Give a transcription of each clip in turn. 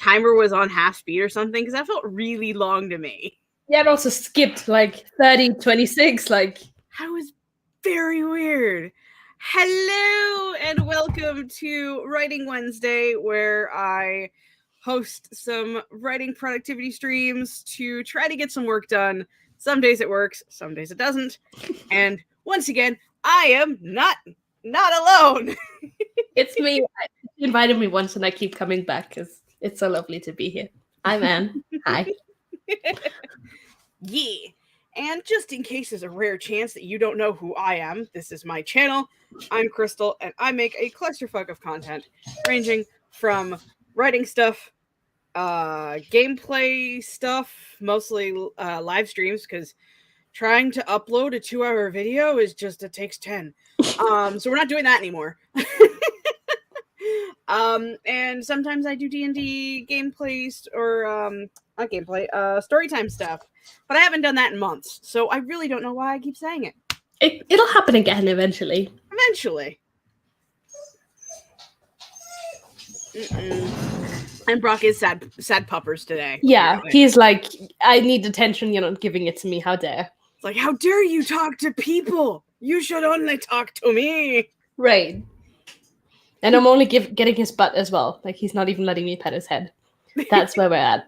timer was on half speed or something, because that felt really long to me. Yeah, it also skipped like 30:26. Like, that was very weird. Hello and welcome to Writing Wednesday, where I host some writing productivity streams to try to get some work done. Some days it works, some days it doesn't. And once again, I am not alone. it's me. You invited me once and I keep coming back because it's so lovely to be here. I'm Anne. Hi. Yeah. And just in case there's a rare chance that you don't know who I am, this is my channel. I'm Crystal, and I make a clusterfuck of content ranging from writing stuff, gameplay stuff, mostly live streams, because trying to upload a 2-hour video is just, it takes 10. So we're not doing that anymore. And sometimes I do D&D gameplays or not gameplay, storytime stuff. But I haven't done that in months, so I really don't know why I keep saying it. It'll happen again eventually. Eventually. And Brock is sad puppers today. Yeah, apparently. he's like, I need attention, you're not giving it to me, how dare. It's like, how dare you talk to people? You should only talk to me. Right. And I'm only getting his butt as well. Like, he's not even letting me pet his head. That's where we're at.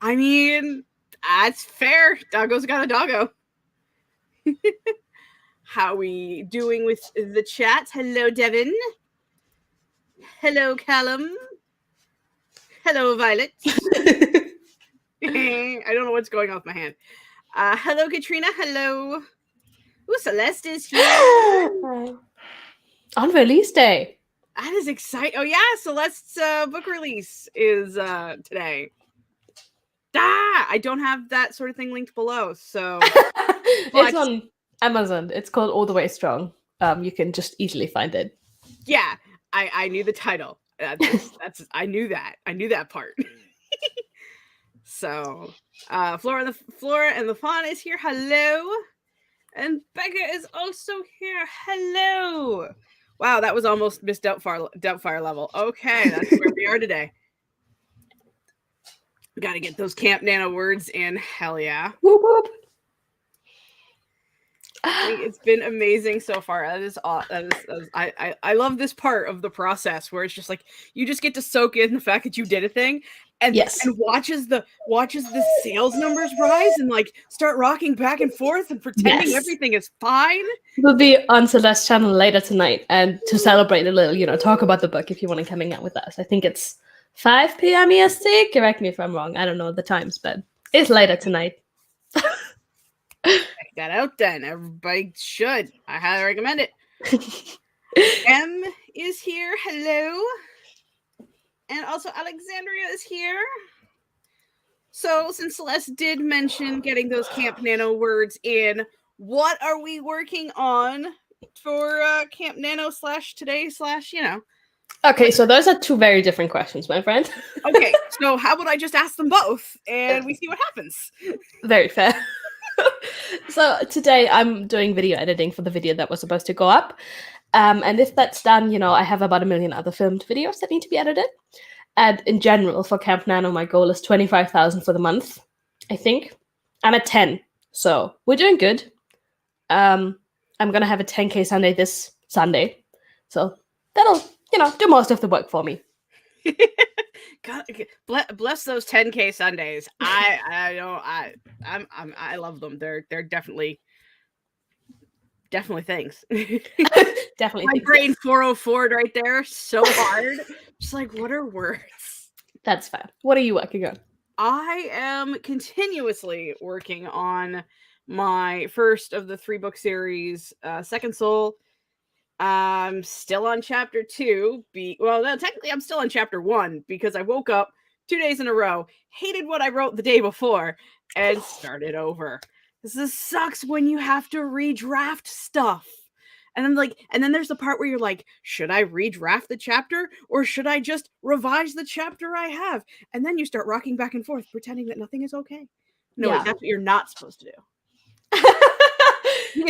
I mean, that's fair. Doggo's got a doggo. How we doing with the chat? Hello, Devin. Hello, Callum. Hello, Violet. I don't know what's going on with my hand. Hello, Katrina. Hello. Ooh, Celeste is here. On release day. That is exciting. Oh, yeah. Celeste's book release is today. I don't have that sort of thing linked below, so it's on Amazon. It's called All the Way Strong. You can just easily find it. Yeah, I knew the title. I knew that part. So Flora and the Fawn is here. Hello, and Becca is also here. Hello. Wow, that was almost Miss Doubtfire level. Okay, that's where we are today. Got to get those Camp Nano words in. Hell yeah. Whoop, whoop. It's been amazing so far. I love this part of the process where it's just like you just get to soak in the fact that you did a thing and watches the sales numbers rise and like start rocking back and forth and pretending everything is fine. We'll be on Celeste's channel later tonight and to celebrate a little, talk about the book if you want to come out with us. I think it's 5 p.m. EST. Correct me if I'm wrong. I don't know the times, but it's later tonight. Check that out then. Everybody should. I highly recommend it. M is here. Hello. And also Alexandria is here. So since Celeste did mention getting those Camp Nano words in, what are we working on for Camp Nano /today / Okay, so those are two very different questions, my friend. Okay, so how about I just ask them both and we see what happens? Very fair. So today I'm doing video editing for the video that was supposed to go up. And if that's done, I have about 1 million other filmed videos that need to be edited. And in general, for Camp Nano, my goal is 25,000 for the month, I think. I'm at 10, so we're doing good. I'm going to have a 10K Sunday this Sunday. So that'll, do most of the work for me. God, bless those 10K Sundays. I love them. They're definitely things. Definitely. My brain 404 right there, so hard. Just like, what are words? That's fine. What are you working on? I am continuously working on my first of the 3-book series, Second Soul. I'm still on chapter 2. Technically I'm still on chapter 1 because I woke up 2 days in a row, hated what I wrote the day before, and started over. This sucks when you have to redraft stuff. And then there's the part where you're like, should I redraft the chapter or should I just revise the chapter I have? And then you start rocking back and forth, pretending that nothing is okay. No, wait, that's what you're not supposed to do.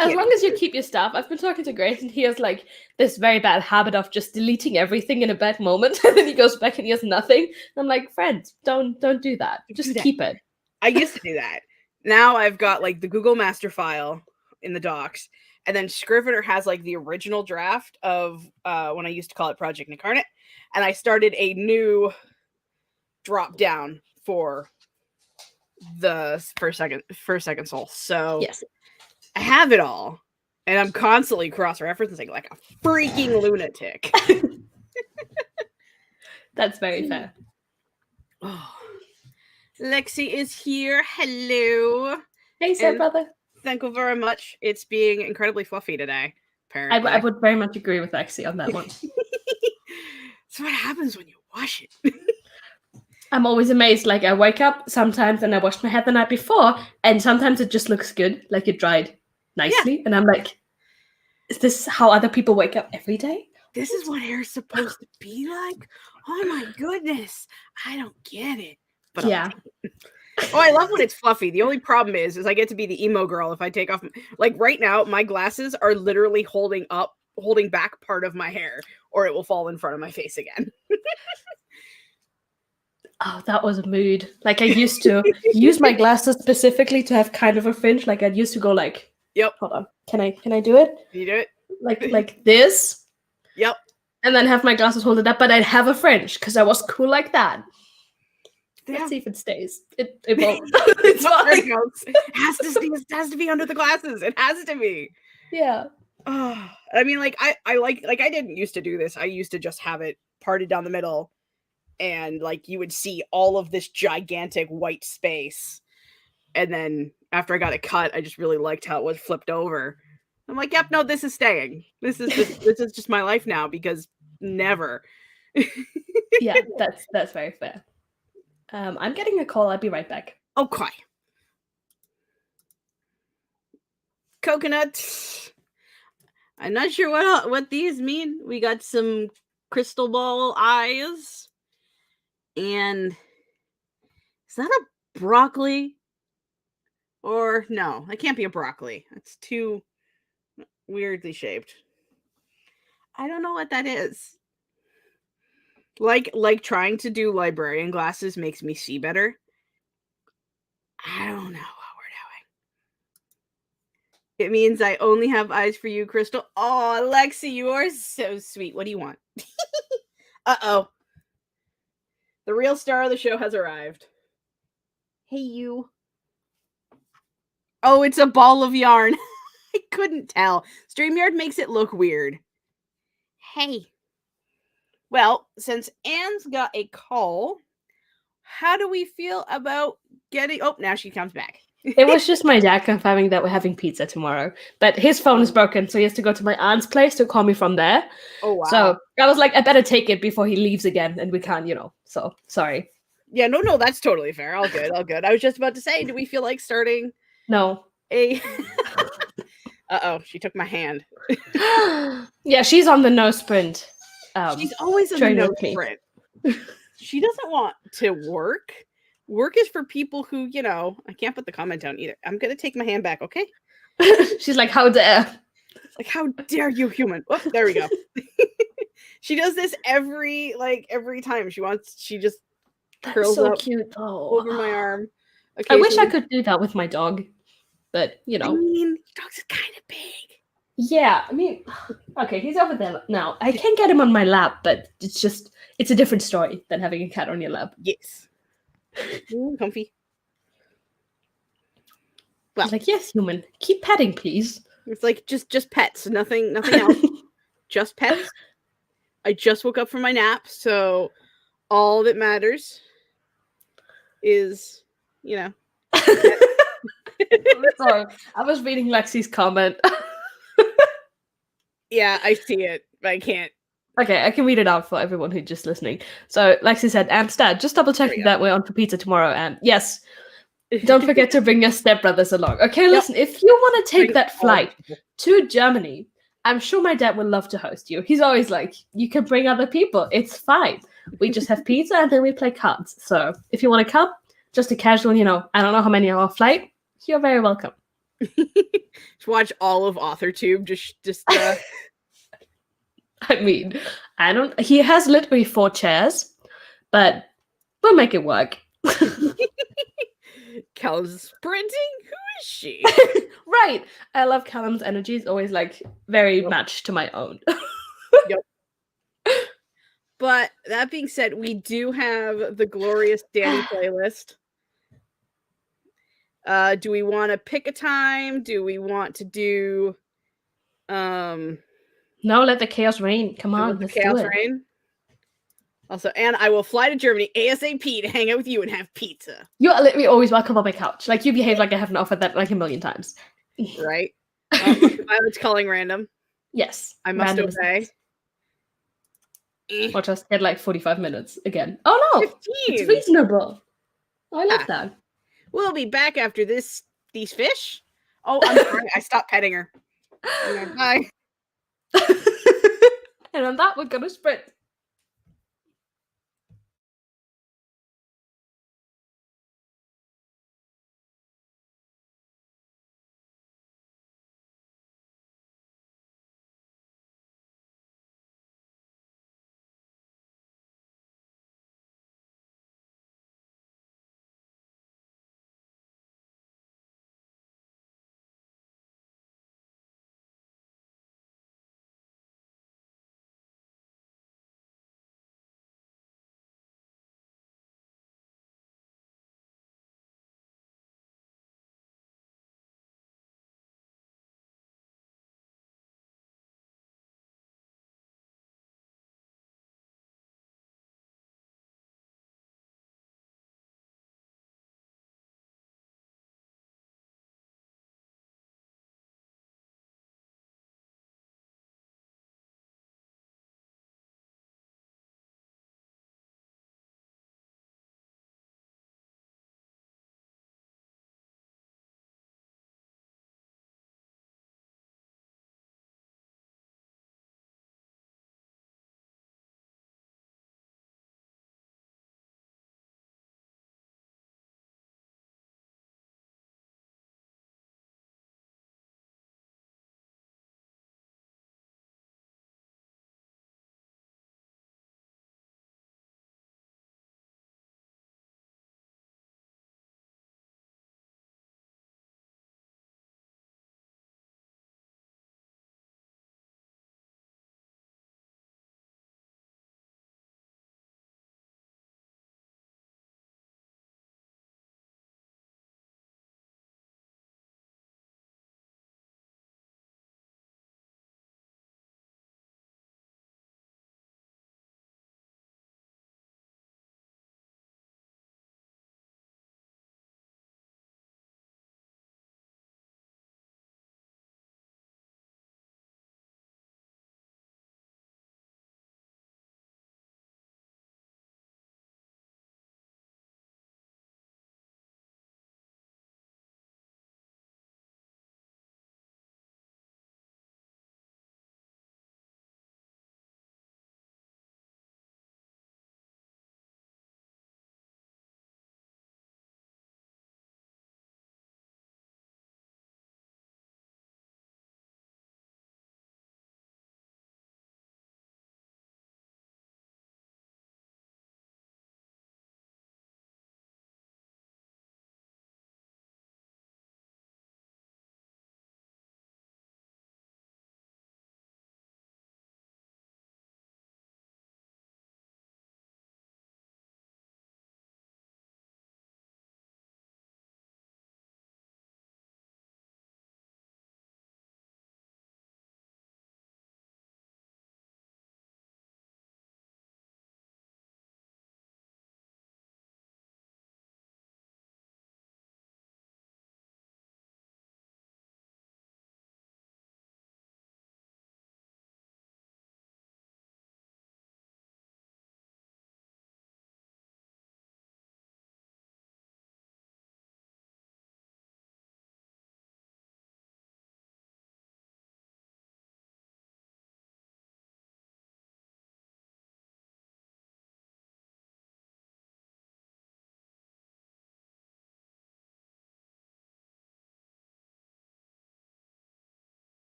As long as you keep your stuff. I've been talking to Grace, and he has like this very bad habit of just deleting everything in a bad moment, and then he goes back and he has nothing. And I'm like, friend, don't do that. Just keep it. I used to do that. Now I've got like the Google Master file in the docs, and then Scrivener has like the original draft of when I used to call it Project Incarnate, and I started a new drop down for the first second soul. So yes, I have it all, and I'm constantly cross-referencing like a freaking lunatic. That's very fair. Oh. Lexi is here. Hello. Hey, sir, brother. Thank you very much. It's being incredibly fluffy today, apparently. I would very much agree with Lexi on that one. That's what happens when you wash it. I'm always amazed. Like, I wake up sometimes and I wash my hair the night before, and sometimes it just looks good, like it dried nicely. Yeah. And I'm like, is this how other people wake up every day? This is what hair's supposed to be like? Oh my goodness. I don't get it. But yeah. Oh, I love when it's fluffy. The only problem is I get to be the emo girl if I take off. Like right now, my glasses are literally holding back part of my hair, or it will fall in front of my face again. Oh, that was a mood. Like I used to use my glasses specifically to have kind of a fringe. Like I used to go like, yep. Hold on. Can I do it? Can you do it? Like this? Yep. And then have my glasses holded up, but I'd have a fringe because I was cool like that. Yeah. Let's see if it stays. It won't. It's fine. It has to be under the glasses. It has to be. Yeah. Oh, I mean, like I like I didn't used to do this. I used to just have it parted down the middle, and like you would see all of this gigantic white space. And then after I got it cut, I just really liked how it was flipped over. I'm like, yep, no, this is staying. This is just my life now because never. Yeah, that's very fair. I'm getting a call. I'll be right back. Okay. Coconut. I'm not sure what these mean. We got some crystal ball eyes. And is that a broccoli? Or no, it can't be a broccoli. It's too weirdly shaped. I don't know what that is. Like trying to do librarian glasses makes me see better. I don't know what we're doing. It means I only have eyes for you, Crystal. Oh, Lexi, you are so sweet. What do you want? Uh-oh. The real star of the show has arrived. Hey, you. Oh, it's a ball of yarn. I couldn't tell. StreamYard makes it look weird. Hey. Well, since Anne's got a call, how do we feel about getting... Oh, now she comes back. It was just my dad confirming that we're having pizza tomorrow. But his phone is broken, so he has to go to my aunt's place to call me from there. Oh, wow. So I was like, I better take it before he leaves again, and we can't, so sorry. Yeah, no, that's totally fair. All good. I was just about to say, do we feel like starting... No. Uh-oh, she took my hand. Yeah, she's on the no sprint. She's always on the no sprint. She doesn't want to work. Work is for people who, I can't put the comment down either. I'm going to take my hand back, okay? She's like, how dare? Like, how dare you, human? Oh, there we go. She does this every time. She just curls so up cute, over my arm. I wish I could do that with my dog. But, I mean, dogs are kind of big. Yeah, I mean, okay, he's over there now. I can get him on my lap, but it's a different story than having a cat on your lap. Yes. Ooh, comfy. Well, like, yes, human, keep petting, please. It's like just pets, nothing else. Just pets. I just woke up from my nap, so all that matters is, Sorry, I was reading Lexi's comment. Yeah, I see it, but I can't. Okay, I can read it out for everyone who's just listening. So, Lexi said, Aunt's dad, just double checking that we're on for pizza tomorrow. And yes, don't forget to bring your stepbrothers along. Okay, listen, if you want to take that flight to Germany, I'm sure my dad would love to host you. He's always like, you can bring other people. It's fine. We just have pizza and then we play cards. So, if you want to come, just a casual, I don't know how many hour flight, you're very welcome. Just watch all of AuthorTube. I mean, I don't. He has literally 4 chairs, but we'll make it work. Callum's sprinting. Who is she? Right. I love Callum's energy. It's always like very matched to my own. Yep. But that being said, we do have the glorious Danny playlist. Do we want to pick a time? Do we want to do No, let the chaos reign. Come on, let's chaos do it. reign? Also, and I will fly to Germany ASAP to hang out with you and have pizza. You are literally always welcome on my couch. Like, you behave like I haven't offered that like a million times. Right? Violet's calling random. Yes. I must obey. Or just get like 45 minutes again. Oh no! 15. It's reasonable. Oh, I love that. We'll be back after these fish. Oh, I'm sorry. I stopped petting her. Bye. And on that, we're gonna sprint.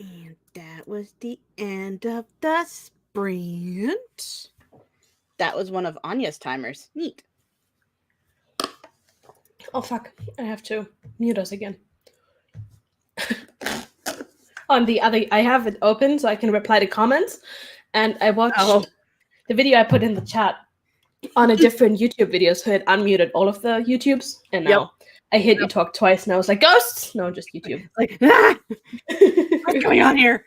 And that was the end of the sprint. That was one of Anya's timers. Neat. Oh fuck! I have to mute us again. On the other, I have it open so I can reply to comments, and I watched the video I put in the chat on a different YouTube video, so it unmuted all of the YouTubes, and now I hit you talk twice, and I was like, ghosts! No, just YouTube. Like, ah! What's going on here?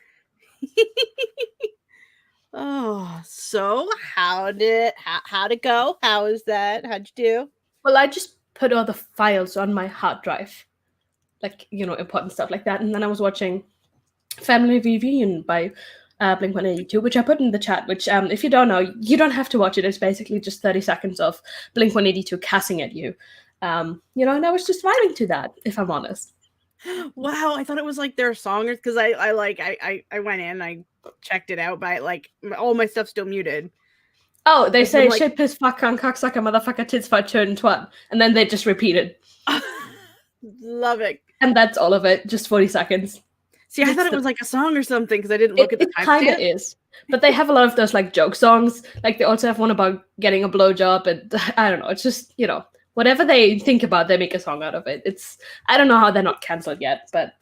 Oh, so how'd it go? How is that? How'd you do? Well, I just put all the files on my hard drive, like, you know, important stuff like that, and then I was watching Family Reunion by Blink-182, which I put in the chat, which, if you don't know, you don't have to watch it. It's basically just 30 seconds of Blink-182 cussing at you. You know, and I was just vibing to that, if I'm honest. Wow, I thought it was like their song, because I went in, I checked it out, but like all my stuff's still muted. Oh, they say like, shit, piss, fuck, cunt, cocksucker, motherfucker, tits, fart, turd, and twat, and then they just repeat it. Love it. And that's all of it, just 40 seconds. See, I thought it was like a song or something because I didn't look at the timestamp. It kind of is, but they have a lot of those like joke songs. Like they also have one about getting a blowjob, and I don't know. It's just, you know, whatever they think about, they make a song out of it. It's, I don't know how they're not cancelled yet, but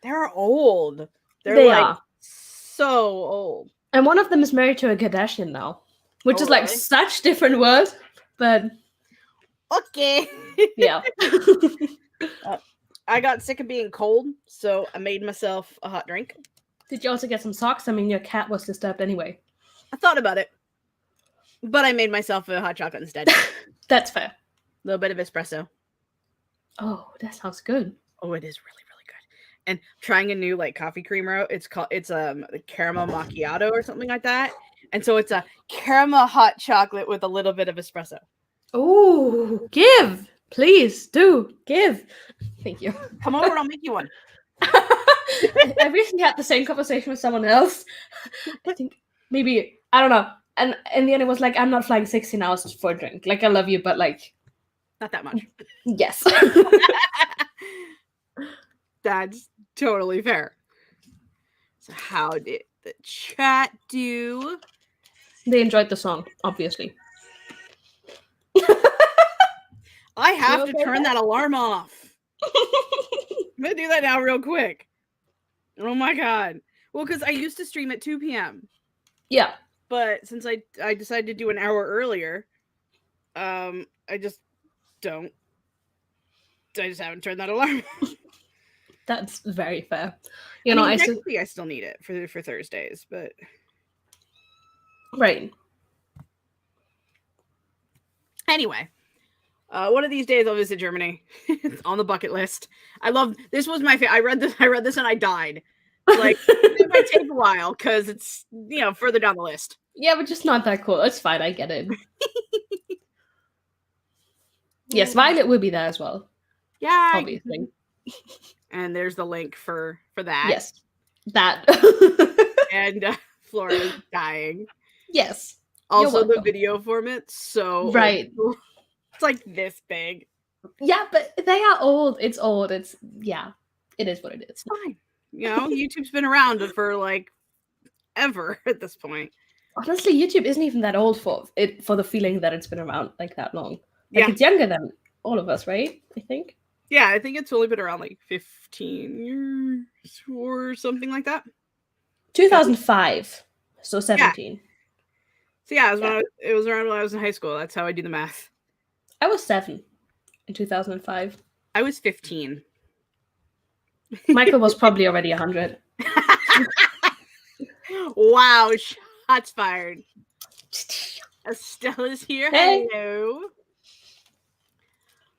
they're old. They like are so old. And one of them is married to a Kardashian now, which is like such different words, but okay. Yeah. I got sick of being cold, so I made myself a hot drink. Did you also get some socks? I mean, your cat was disturbed anyway. I thought about it, but I made myself a hot chocolate instead. That's fair. A little bit of espresso. Oh, that sounds good. Oh, it is really, really good. And trying a new like coffee creamer. It's caramel macchiato or something like that. And so it's a caramel hot chocolate with a little bit of espresso. Oh, give. Please do give. Thank you. Come over and I'll make you one. I recently had the same conversation with someone else. I think maybe, I don't know. And in the end, it was like, I'm not flying 16 hours for a drink. Like, I love you, but like... Not that much. Yes. That's totally fair. So how did the chat do? They enjoyed the song, obviously. I have to turn that alarm off. I'm going to do that now real quick. Oh my God. Well, because I used to stream at 2 p.m. Yeah. But since I decided to do an hour earlier, I just don't. I just haven't turned that alarm. That's very fair. You know, I still need it for Thursdays, but right. Anyway, one of these days I'll visit Germany. It's on the bucket list. I love this. Was my favorite. I read this and I died. Like it might take a while because it's further down the list. Yeah, but just not that cool. It's fine. I get it. Yes, Violet will be there as well. Yeah, obviously. And there's the link for that. Yes, that. And Florida's dying. Yes. Also, the video format, so right. It's like this big. Yeah, but they are old. It's old. It is what it is. It's fine. YouTube's been around for like ever at this point. Honestly, YouTube isn't even that old for the feeling that it's been around like that long. Like it's younger than all of us, right? I think. Yeah, I think it's only been around like 15 years or something like that. 2005, so 17. Yeah. So it was around when I was in high school. That's how I do the math. I was 7 in 2005. I was 15. Michael was probably already 100. Wow, shots fired. Estella's here. Hey. Hello.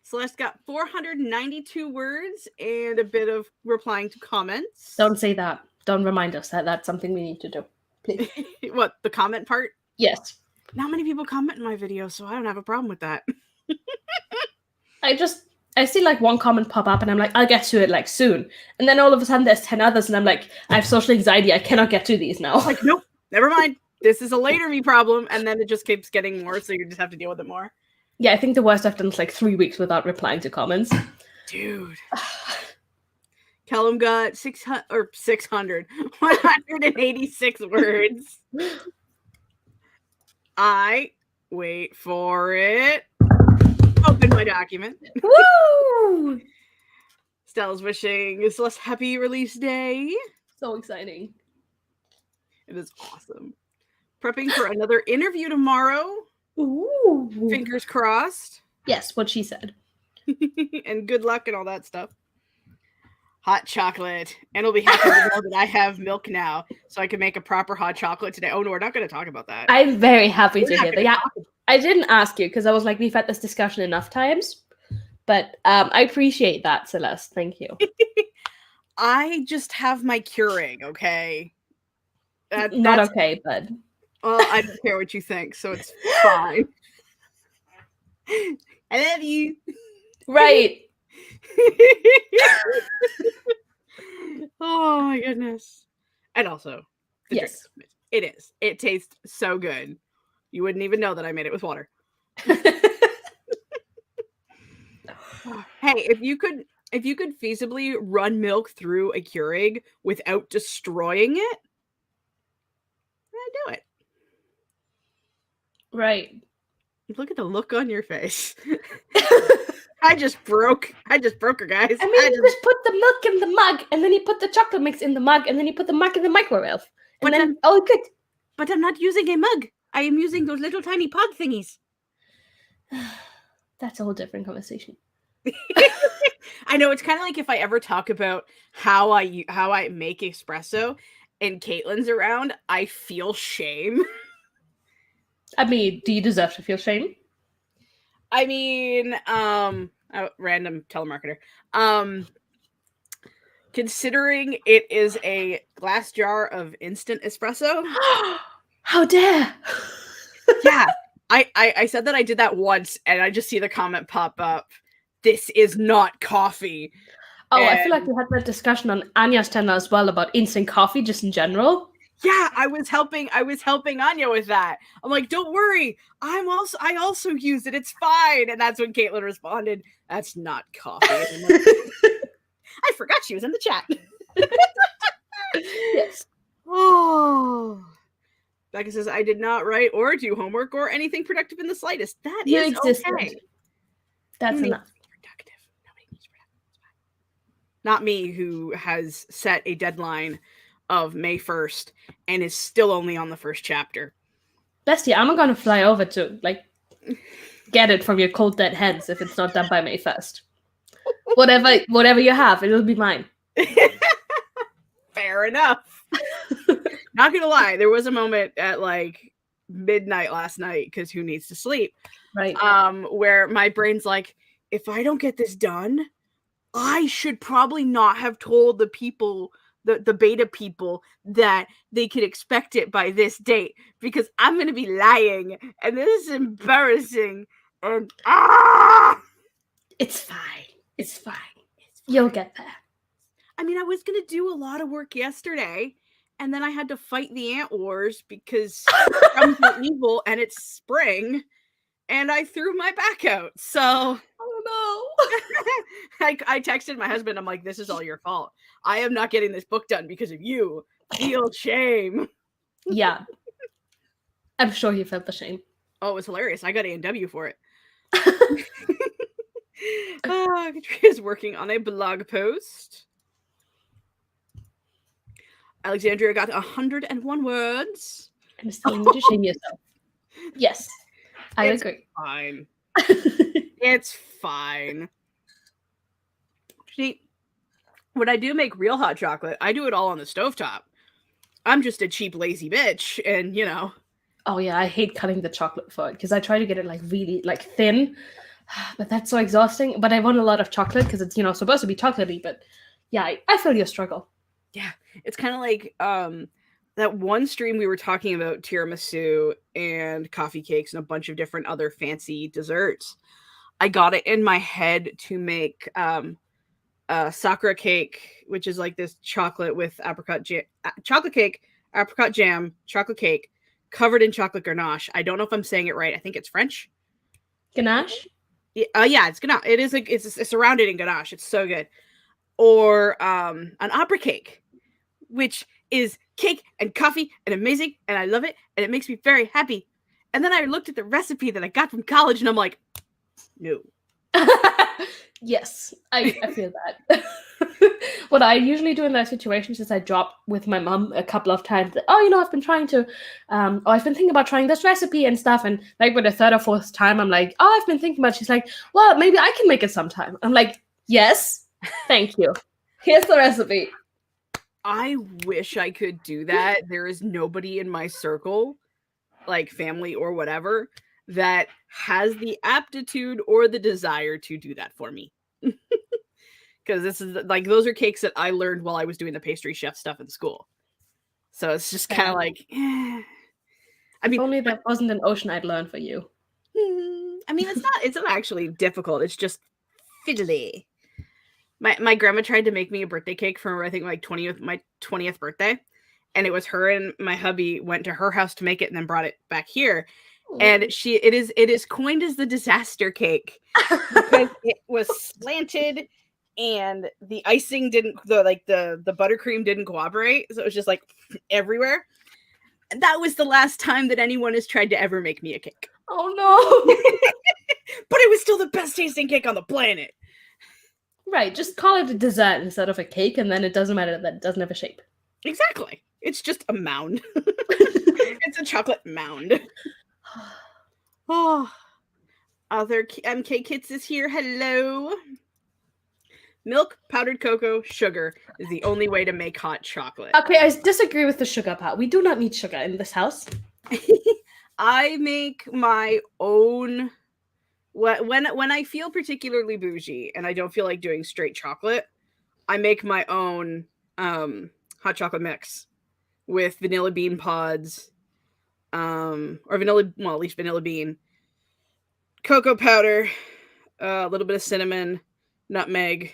Celeste got 492 words and a bit of replying to comments. Don't say that. Don't remind us that that's something we need to do. Please. What, the comment part? Yes. Not many people comment in my video, so I don't have a problem with that. I see like one comment pop up and I'm like, I'll get to it like soon. And then all of a sudden there's 10 others and I'm like, I have social anxiety. I cannot get to these now. Like, nope, never mind. This is a later me problem. And then it just keeps getting more. So you just have to deal with it more. Yeah, I think the worst I've done is like 3 weeks without replying to comments. Dude. Callum got 186 words. I wait for it. Open my document. Woo! Stella's wishing Celeste happy release day. So exciting. It is awesome. Prepping for another interview tomorrow. Ooh. Fingers crossed. Yes, what she said. And good luck and all that stuff. Hot chocolate. And it'll be happy to know that I have milk now, so I can make a proper hot chocolate today. Oh no, we're not going to talk about that. I'm very happy to hear that. Yeah, I didn't ask you because I was like, we've had this discussion enough times. But I appreciate that, Celeste. Thank you. I just have my Keurig, okay? Not okay, but... Well, I don't care what you think, so it's fine. I love you. Right. Oh my goodness. And also, yes, drink. It is. It tastes so good. You wouldn't even know that I made it with water. Hey, if you could feasibly run milk through a Keurig without destroying it, I'd do it. Right. Look at the look on your face. I just broke her, guys. I mean, you just put the milk in the mug, and then you put the chocolate mix in the mug, and then you put the mug in the microwave. And then, oh, good. But I'm not using a mug. I am using those little tiny pod thingies. That's a whole different conversation. I know, it's kind of like if I ever talk about how I make espresso and Caitlin's around, I feel shame. I mean, do you deserve to feel shame? I mean, random telemarketer. Considering it is a glass jar of instant espresso. How dare! Yeah, I said that I did that once, and I just see the comment pop up. This is not coffee. Oh, and I feel like we had that discussion on Anya's channel as well about instant coffee, just in general. Yeah, I was helping Anya with that. I'm like, don't worry, I also use it. It's fine. And that's when Caitlin responded, "That's not coffee." I forgot she was in the chat. Yes. Oh. Becca says, I did not write or do homework or anything productive in the slightest. That is okay. That's enough. Productive. Nobody needs productive. Not me, who has set a deadline of May 1st and is still only on the first chapter. Bestie, I'm gonna fly over to get it from your cold dead hands if it's not done by May 1st. Whatever you have, it'll be mine. Fair enough. Not gonna lie, there was a moment at midnight last night, because who needs to sleep? Right. Where my brain's like, if I don't get this done, I should probably not have told the people, the beta people, that they could expect it by this date, because I'm gonna be lying, and this is embarrassing. And it's fine. It's fine. You'll get there. I mean, I was gonna do a lot of work yesterday, and then I had to fight the ant wars because I'm evil and it's spring, and I threw my back out. So, oh no. I texted my husband. I'm like, this is all your fault. I am not getting this book done because of you. Feel shame. Yeah. I'm sure you felt the shame. Oh, it was hilarious. I got A&W for it. Katrina's working on a blog post. Alexandria got 101 words. I'm just telling you to shame yourself. Yes, I agree. Fine. It's fine. See, when I do make real hot chocolate, I do it all on the stovetop. I'm just a cheap, lazy bitch, and Oh yeah, I hate cutting the chocolate for it because I try to get it really thin, but that's so exhausting. But I want a lot of chocolate because it's supposed to be chocolatey. But yeah, I feel your struggle. Yeah, it's kind of like that one stream we were talking about tiramisu and coffee cakes and a bunch of different other fancy desserts. I got it in my head to make sakura cake, which is like this chocolate with apricot jam, chocolate cake, apricot jam, chocolate cake covered in chocolate ganache. I don't know if I'm saying it right. I think it's French. Ganache? Yeah, it's ganache. It is it's surrounded in ganache. It's so good. or an opera cake, which is cake and coffee and amazing, and I love it, and it makes me very happy. And then I looked at the recipe that I got from college, and I'm like, no. Yes, I feel that. What I usually do in those situations is I drop with my mom a couple of times. I've been trying to, I've been thinking about trying this recipe and stuff. And like with the third or fourth time, I'm like, I've been thinking about it. She's like, well, maybe I can make it sometime. I'm like, yes, thank you. Here's the recipe. I wish I could do that. There is nobody in my circle, like family or whatever, that has the aptitude or the desire to do that for me. Because this is like, those are cakes that I learned while I was doing the pastry chef stuff in school. So it's just kind of like, I mean, only that wasn't an ocean I'd learn for you. I mean, it's not actually difficult. It's just fiddly. My grandma tried to make me a birthday cake for, I think, my 20th birthday. And it was her and my hubby went to her house to make it and then brought it back here. Ooh. And it is coined as the disaster cake because it was slanted and the icing the buttercream didn't cooperate. So it was just like everywhere. And that was the last time that anyone has tried to ever make me a cake. Oh no. But it was still the best tasting cake on the planet. Right, just call it a dessert instead of a cake, and then it doesn't matter that it doesn't have a shape. Exactly. It's just a mound. It's a chocolate mound. Oh, other MK Kits is here. Hello. Milk, powdered cocoa, sugar is the only way to make hot chocolate. Okay, I disagree with the sugar part. We do not need sugar in this house. I make my own. When I feel particularly bougie and I don't feel like doing straight chocolate, I make my own hot chocolate mix with vanilla bean pods, or vanilla, well, at least vanilla bean, cocoa powder, a little bit of cinnamon, nutmeg,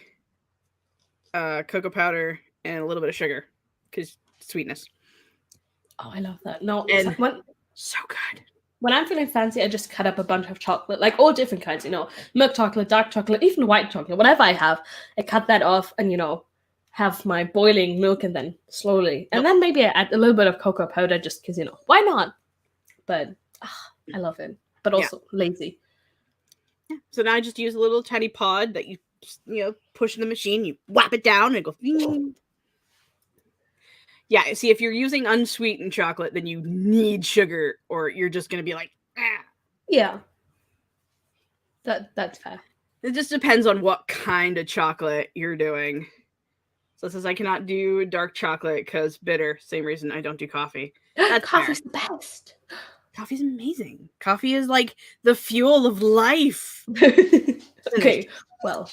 cocoa powder, and a little bit of sugar because sweetness. Oh, I love that. No, and so good. When I'm feeling fancy, I just cut up a bunch of chocolate, like all different kinds, milk chocolate, dark chocolate, even white chocolate, whatever I have. I cut that off and, have my boiling milk and then slowly. And then maybe I add a little bit of cocoa powder just because, why not? But I love it. But also lazy. Yeah. So now I just use a little tiny pod that you push in the machine, you whap it down and it goes. Yeah, see, if you're using unsweetened chocolate, then you need sugar, or you're just going to be like, ah. Yeah. That's fair. It just depends on what kind of chocolate you're doing. So it says I cannot do dark chocolate because bitter. Same reason I don't do coffee. That's Coffee's the best. Coffee's amazing. Coffee is like the fuel of life. Okay, well,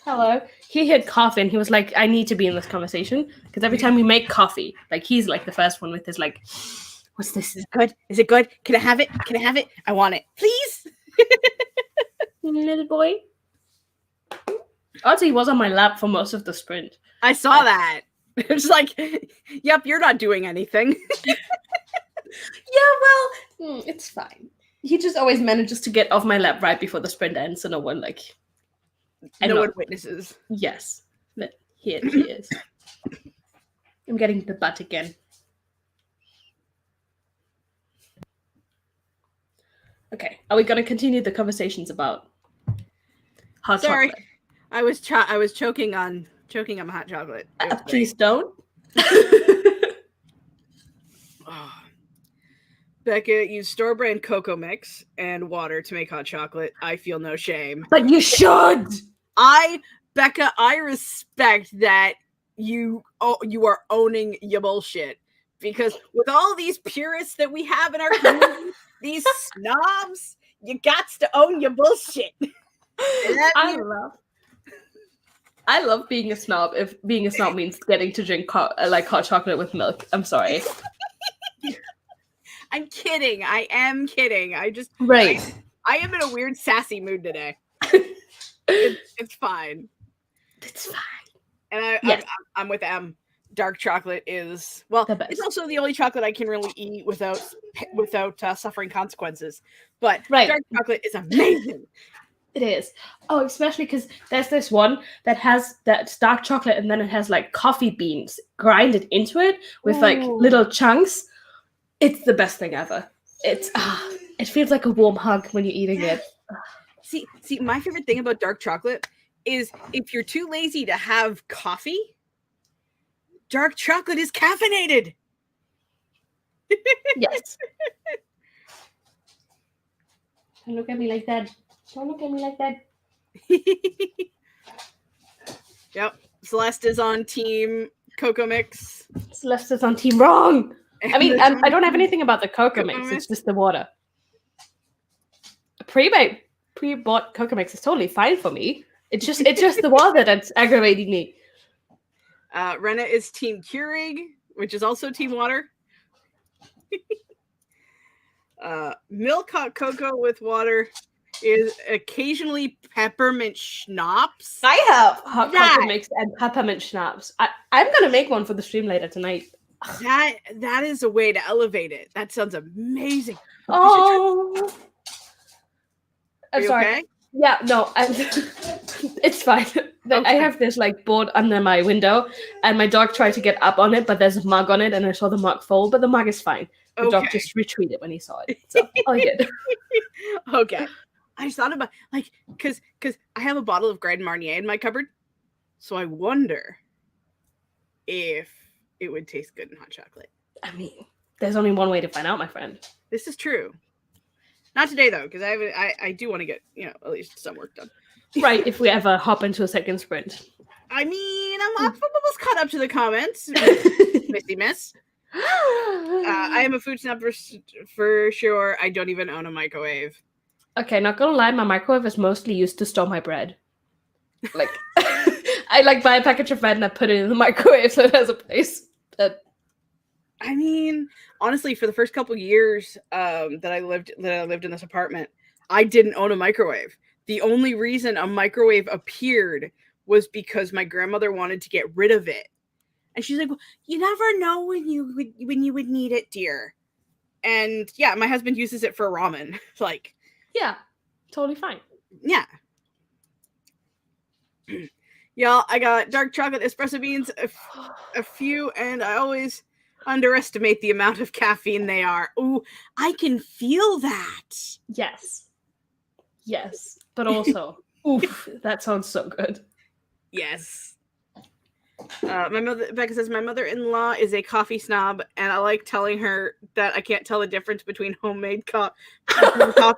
Hello. He had coffee and he was like, I need to be in this conversation because every time we make coffee, like he's like the first one with his like, what's this? Is it good? Is it good? Can I have it? Can I have it? I want it. Please. Little boy. Also, he was on my lap for most of the sprint. I saw that. It's like, yep, you're not doing anything. Yeah, well, it's fine. He just always manages to get off my lap right before the sprint ends, so no one one witnesses. Yes, but here he is. I'm getting the butt again. Okay, are we going to continue the conversations about hot chocolate? I was choking on hot chocolate. Please don't. Becca used store-brand cocoa mix and water to make hot chocolate. I feel no shame. But you should! Becca, I respect that you are owning your bullshit. Because with all these purists that we have in our community, these snobs, you gots to own your bullshit. I love being a snob if being a snob means getting to drink hot chocolate with milk. I'm sorry. I'm kidding. I am kidding. Right. I am in a weird sassy mood today. It's fine. It's fine. And I'm with M. Dark chocolate is it's also the only chocolate I can really eat without suffering consequences. But dark chocolate is amazing. It is. Oh, especially because there's this one that's dark chocolate and then it has like coffee beans grinded into it with like little chunks. It's the best thing ever. It feels like a warm hug when you're eating it. See, my favorite thing about dark chocolate is if you're too lazy to have coffee, dark chocolate is caffeinated. Yes. Don't look at me like that. Don't look at me like that. Yep. Celeste is on team Cocoa Mix. Celeste is on team wrong. I mean, I don't have anything about the Cocoa Mix. It's just the water. Pre-bought Cocoa Mix is totally fine for me. It's just the water that's aggravating me. Renna is team Keurig, which is also team water. Milk hot cocoa with water is occasionally peppermint schnapps. I have hot cocoa mix and peppermint schnapps. I'm gonna make one for the stream later tonight. That is a way to elevate it. That sounds amazing. Oh, I'm sorry. Okay? Yeah, no, it's fine. Okay. I have this like board under my window, and my dog tried to get up on it, but there's a mug on it, and I saw the mug fall, but the mug is fine. The dog just retreated when he saw it. So all good. Okay. I just thought about because I have a bottle of Grand Marnier in my cupboard, so I wonder if it would taste good in hot chocolate. I mean, there's only one way to find out, my friend. This is true. Not today though, because I do want to get at least some work done. Right, if we ever hop into a second sprint. I mean, I'm almost caught up to the comments, Missy Miss. I am a food snob for sure. I don't even own a microwave. Okay, not gonna lie, my microwave is mostly used to store my bread. Like, I buy a package of bread and I put it in the microwave so it has a place. I mean, honestly, for the first couple years that I lived in this apartment, I didn't own a microwave. The only reason a microwave appeared was because my grandmother wanted to get rid of it. And she's like, well, you never know when you would need it, dear. And yeah, my husband uses it for ramen. Yeah, totally fine. Yeah. Y'all, I got dark chocolate espresso beans, a few, and I always underestimate the amount of caffeine they are. Ooh, I can feel that. Yes. But also, oof, that sounds so good. Yes. Becca says, my mother-in-law is a coffee snob, and I like telling her that I can't tell the difference between homemade coffee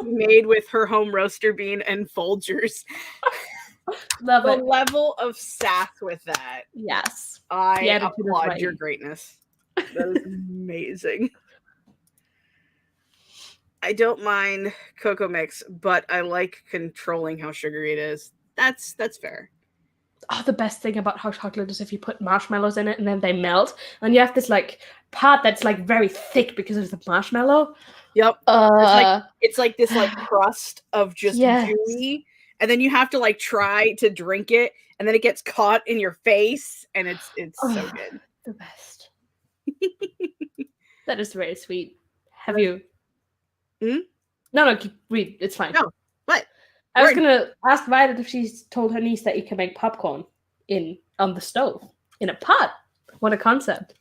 made with her home roaster bean and Folgers. Love the it. level of sass with that. Yes. I applaud your greatness. That is amazing. I don't mind Cocoa Mix, but I like controlling how sugary it is. That's fair. Oh, the best thing about hot chocolate is if you put marshmallows in it and then they melt, and you have this part that's very thick because of the marshmallow. Yep. It's like this crust of just gooey, and then you have to try to drink it, and then it gets caught in your face, and it's so good. The best. That is very sweet. Have you? No, read. It's fine. No, what? I was gonna ask Violet if she's told her niece that you can make popcorn on the stove in a pot. What a concept!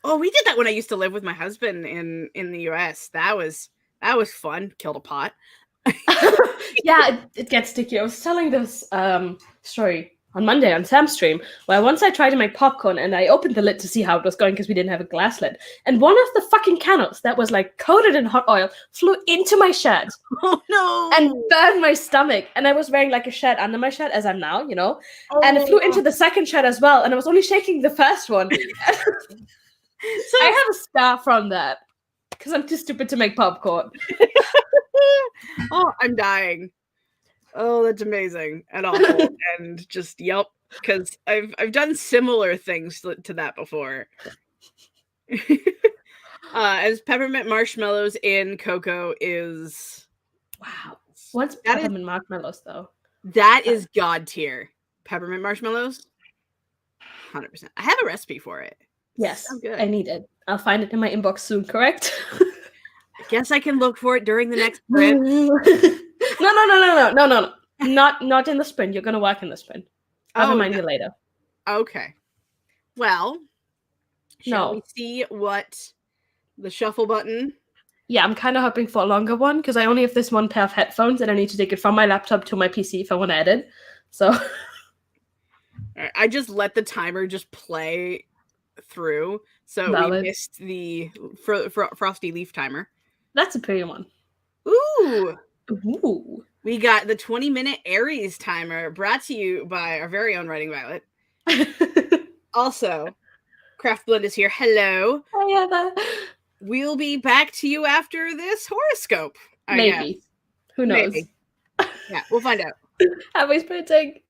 Oh, we did that when I used to live with my husband in the U.S. That was fun. Killed a pot. Yeah, it gets sticky. I was telling this story on Monday on Sam's stream, where once I tried to make popcorn and I opened the lid to see how it was going because we didn't have a glass lid, and one of the fucking candles that was coated in hot oil flew into my shirt. Oh no! And burned my stomach. And I was wearing a shirt under my shirt, as I'm now, and it flew into the second shirt as well. And I was only shaking the first one. So I have a scar from that because I'm too stupid to make popcorn. Oh, I'm dying. Oh, that's amazing and awful. And just, yep, because I've done similar things to that before. As peppermint marshmallows in cocoa is... Wow. What's peppermint marshmallows, though? That is God tier. Peppermint marshmallows? 100%. I have a recipe for it. Yes, so good. I need it. I'll find it in my inbox soon, correct? I guess I can look for it during the next sprint. No. Not in the sprint. You're gonna work in the sprint. I'll remind no. you later. Okay. Well, shall we No. see what the shuffle button? Yeah, I'm kind of hoping for a longer one because I only have this one pair of headphones and I need to take it from my laptop to my PC if I want to edit. So I just let the timer just play through, so valid. we missed the frosty leaf timer. That's a pretty one. Ooh, Ooh. we got the 20-minute Aries timer, brought to you by our very own Writing Violet. Also, Craft Blend is here. Hello. I have that. We'll be back to you after this horoscope. Maybe. Guess. Who knows? Maybe. Yeah, we'll find out. Happy sprinting.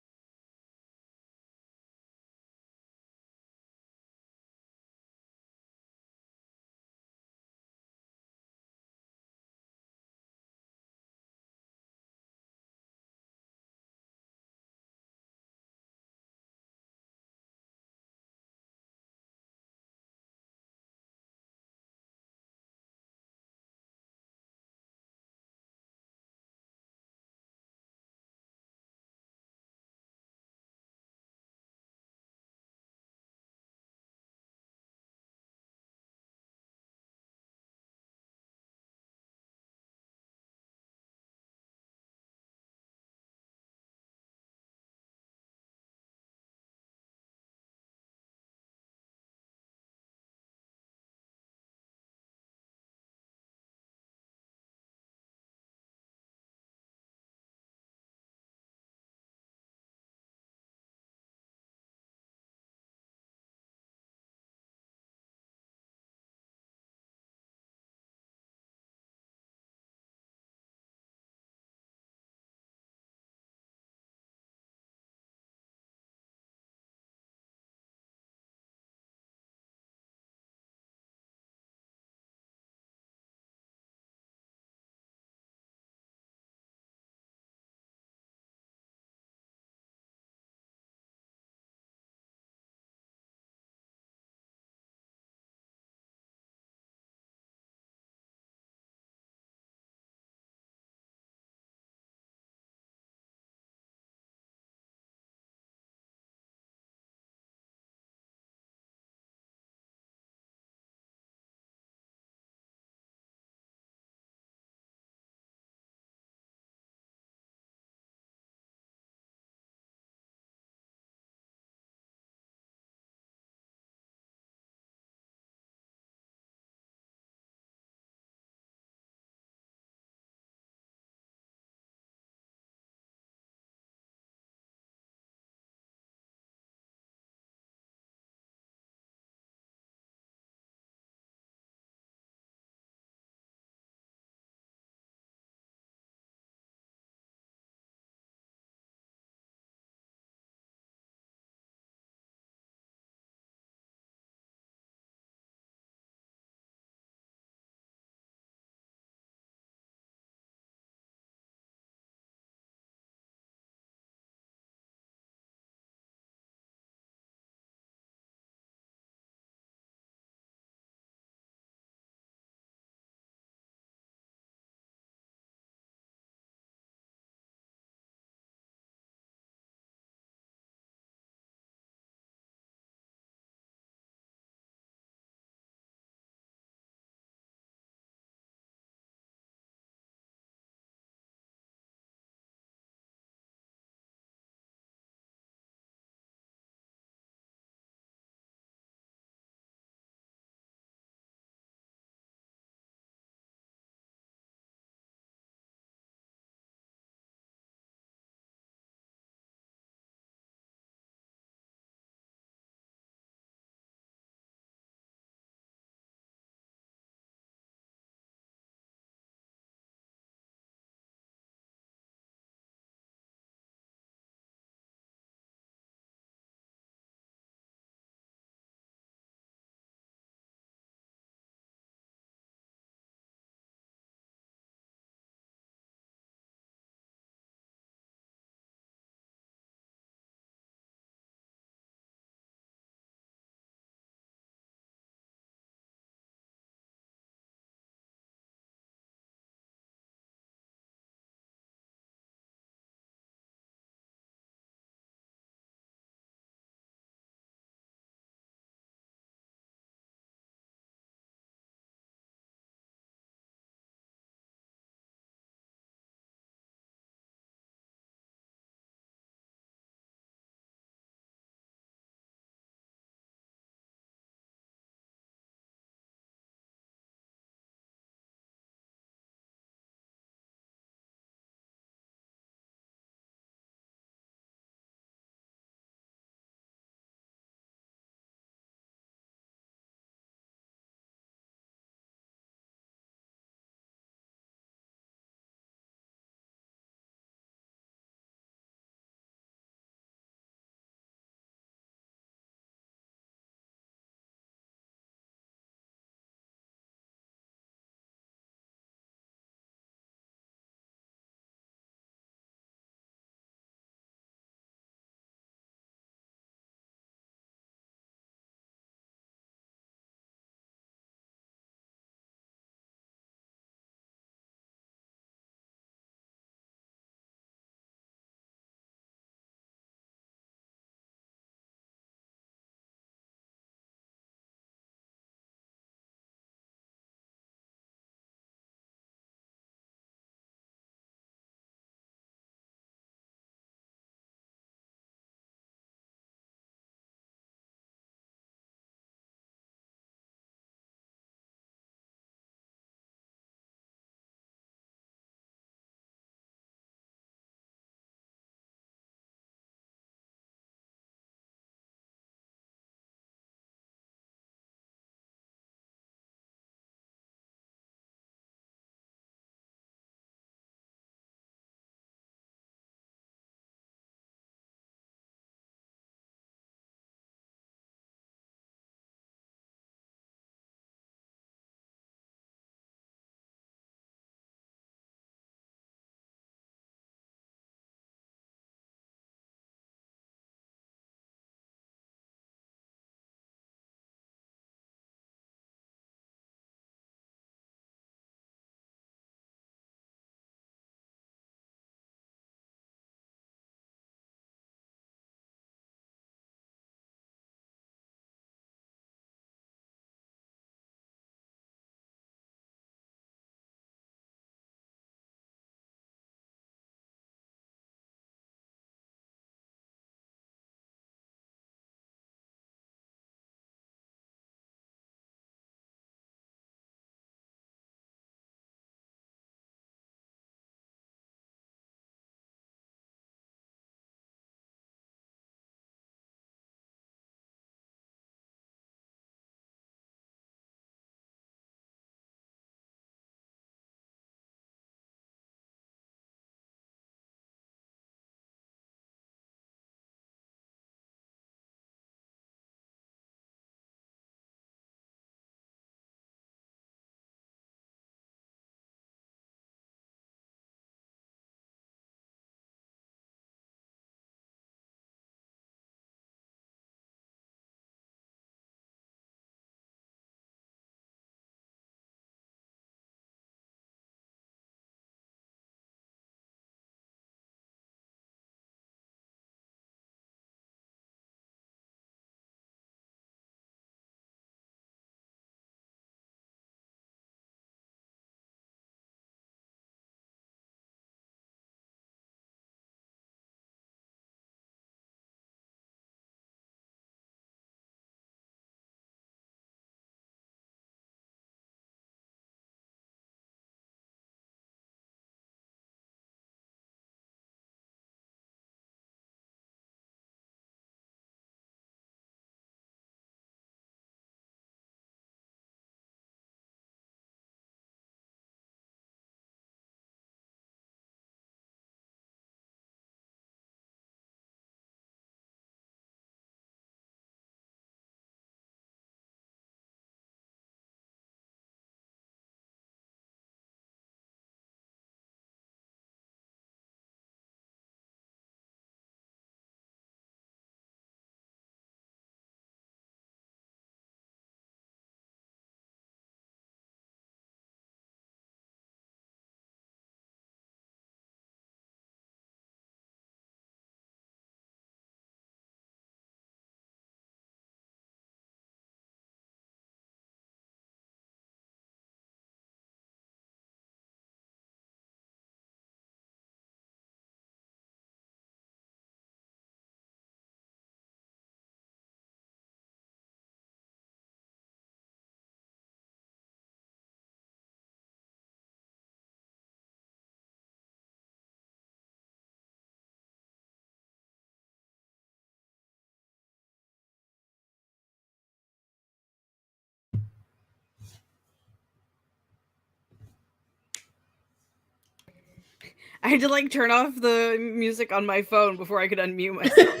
I had to like turn off the music on my phone before I could unmute myself.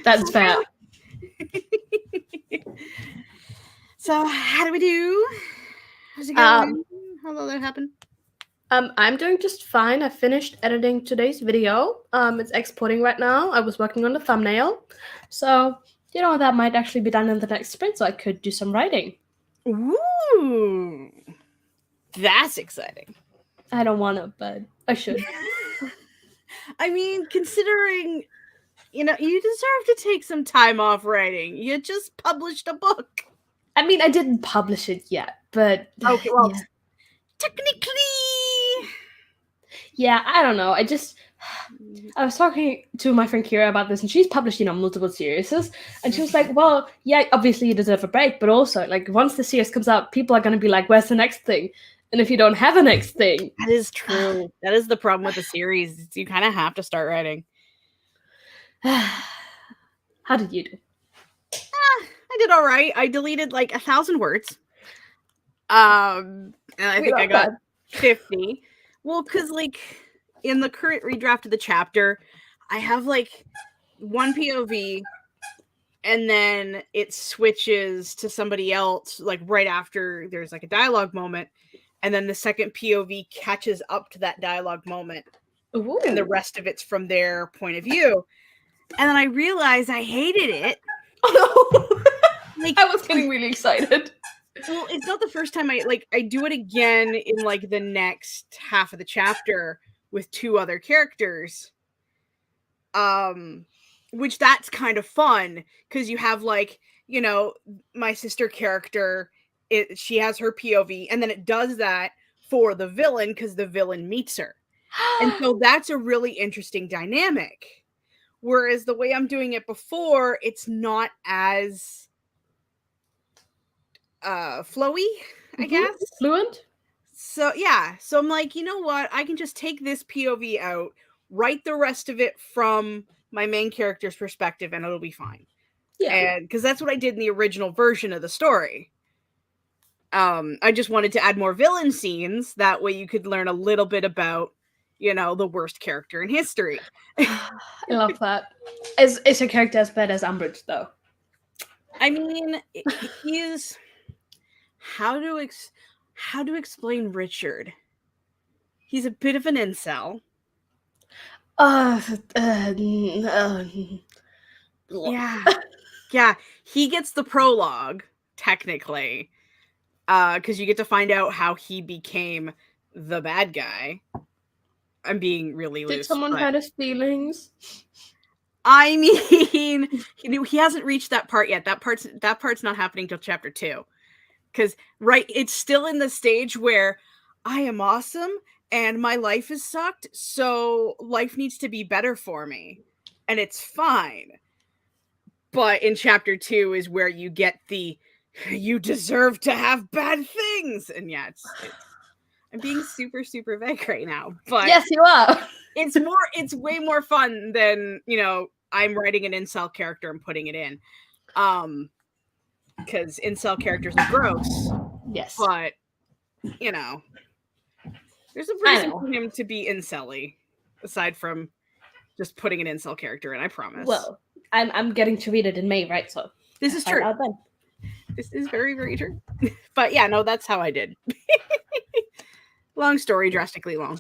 That's fair. So how do we do? How's it going? How did that happen? I'm doing just fine. I finished editing today's video. It's exporting right now. I was working on the thumbnail. So, that might actually be done in the next sprint, so I could do some writing. Ooh. That's exciting. I don't want to, but I should. I mean, considering, you deserve to take some time off writing. You just published a book. I mean, I didn't publish it yet, but... Okay, well, yeah. Technically... Yeah, I don't know. I was talking to my friend Kira about this, and she's published, multiple series, and she was like, well, yeah, obviously you deserve a break, but also, like, once the series comes out, people are going to be like, where's the next thing? And if you don't have a next thing... That is true. That is the problem with the series. You kind of have to start writing. How did you do? I did all right. I deleted like 1,000 words. And I think I got 50. Well, because like in the current redraft of the chapter, I have like one POV and then it switches to somebody else like right after there's like a dialogue moment. And then the second POV catches up to that dialogue moment. Ooh. And the rest of it's from their point of view. And then I realized I hated it. Oh no. Like, I was getting really excited. Well, it's not the first time I do it again in like the next half of the chapter with 2 other characters. Which that's kind of fun because you have like, my sister character, she has her POV and then it does that for the villain because the villain meets her. And so that's a really interesting dynamic. Whereas the way I'm doing it before, it's not as flowy, I guess. Fluent? So yeah. So I'm like, you know what? I can just take this POV out, write the rest of it from my main character's perspective, and it'll be fine. Yeah. And because that's what I did in the original version of the story. I just wanted to add more villain scenes. That way you could learn a little bit about, the worst character in history. I love that. Is her character as bad as Umbridge, though? I mean, he's... How to explain Richard? He's a bit of an incel. Yeah. Yeah, he gets the prologue, technically. Because you get to find out how he became the bad guy. I'm being really loose. Did someone hurt his feelings? I mean, he hasn't reached that part yet. That part's not happening till chapter 2. Because, it's still in the stage where I am awesome and my life is sucked, so life needs to be better for me. And it's fine. But in chapter 2 is where you get the, you deserve to have bad things. And yeah, I'm being super, super vague right now. But yes, you are. It's way more fun than, I'm writing an incel character and putting it in. Because incel characters are gross. Yes. But, there's a reason for him to be incel-y, aside from just putting an incel character in, I promise. Well, I'm getting to read it in May, right? So this is true. This is very, very true. But yeah, no, that's how I did. Long story, drastically long.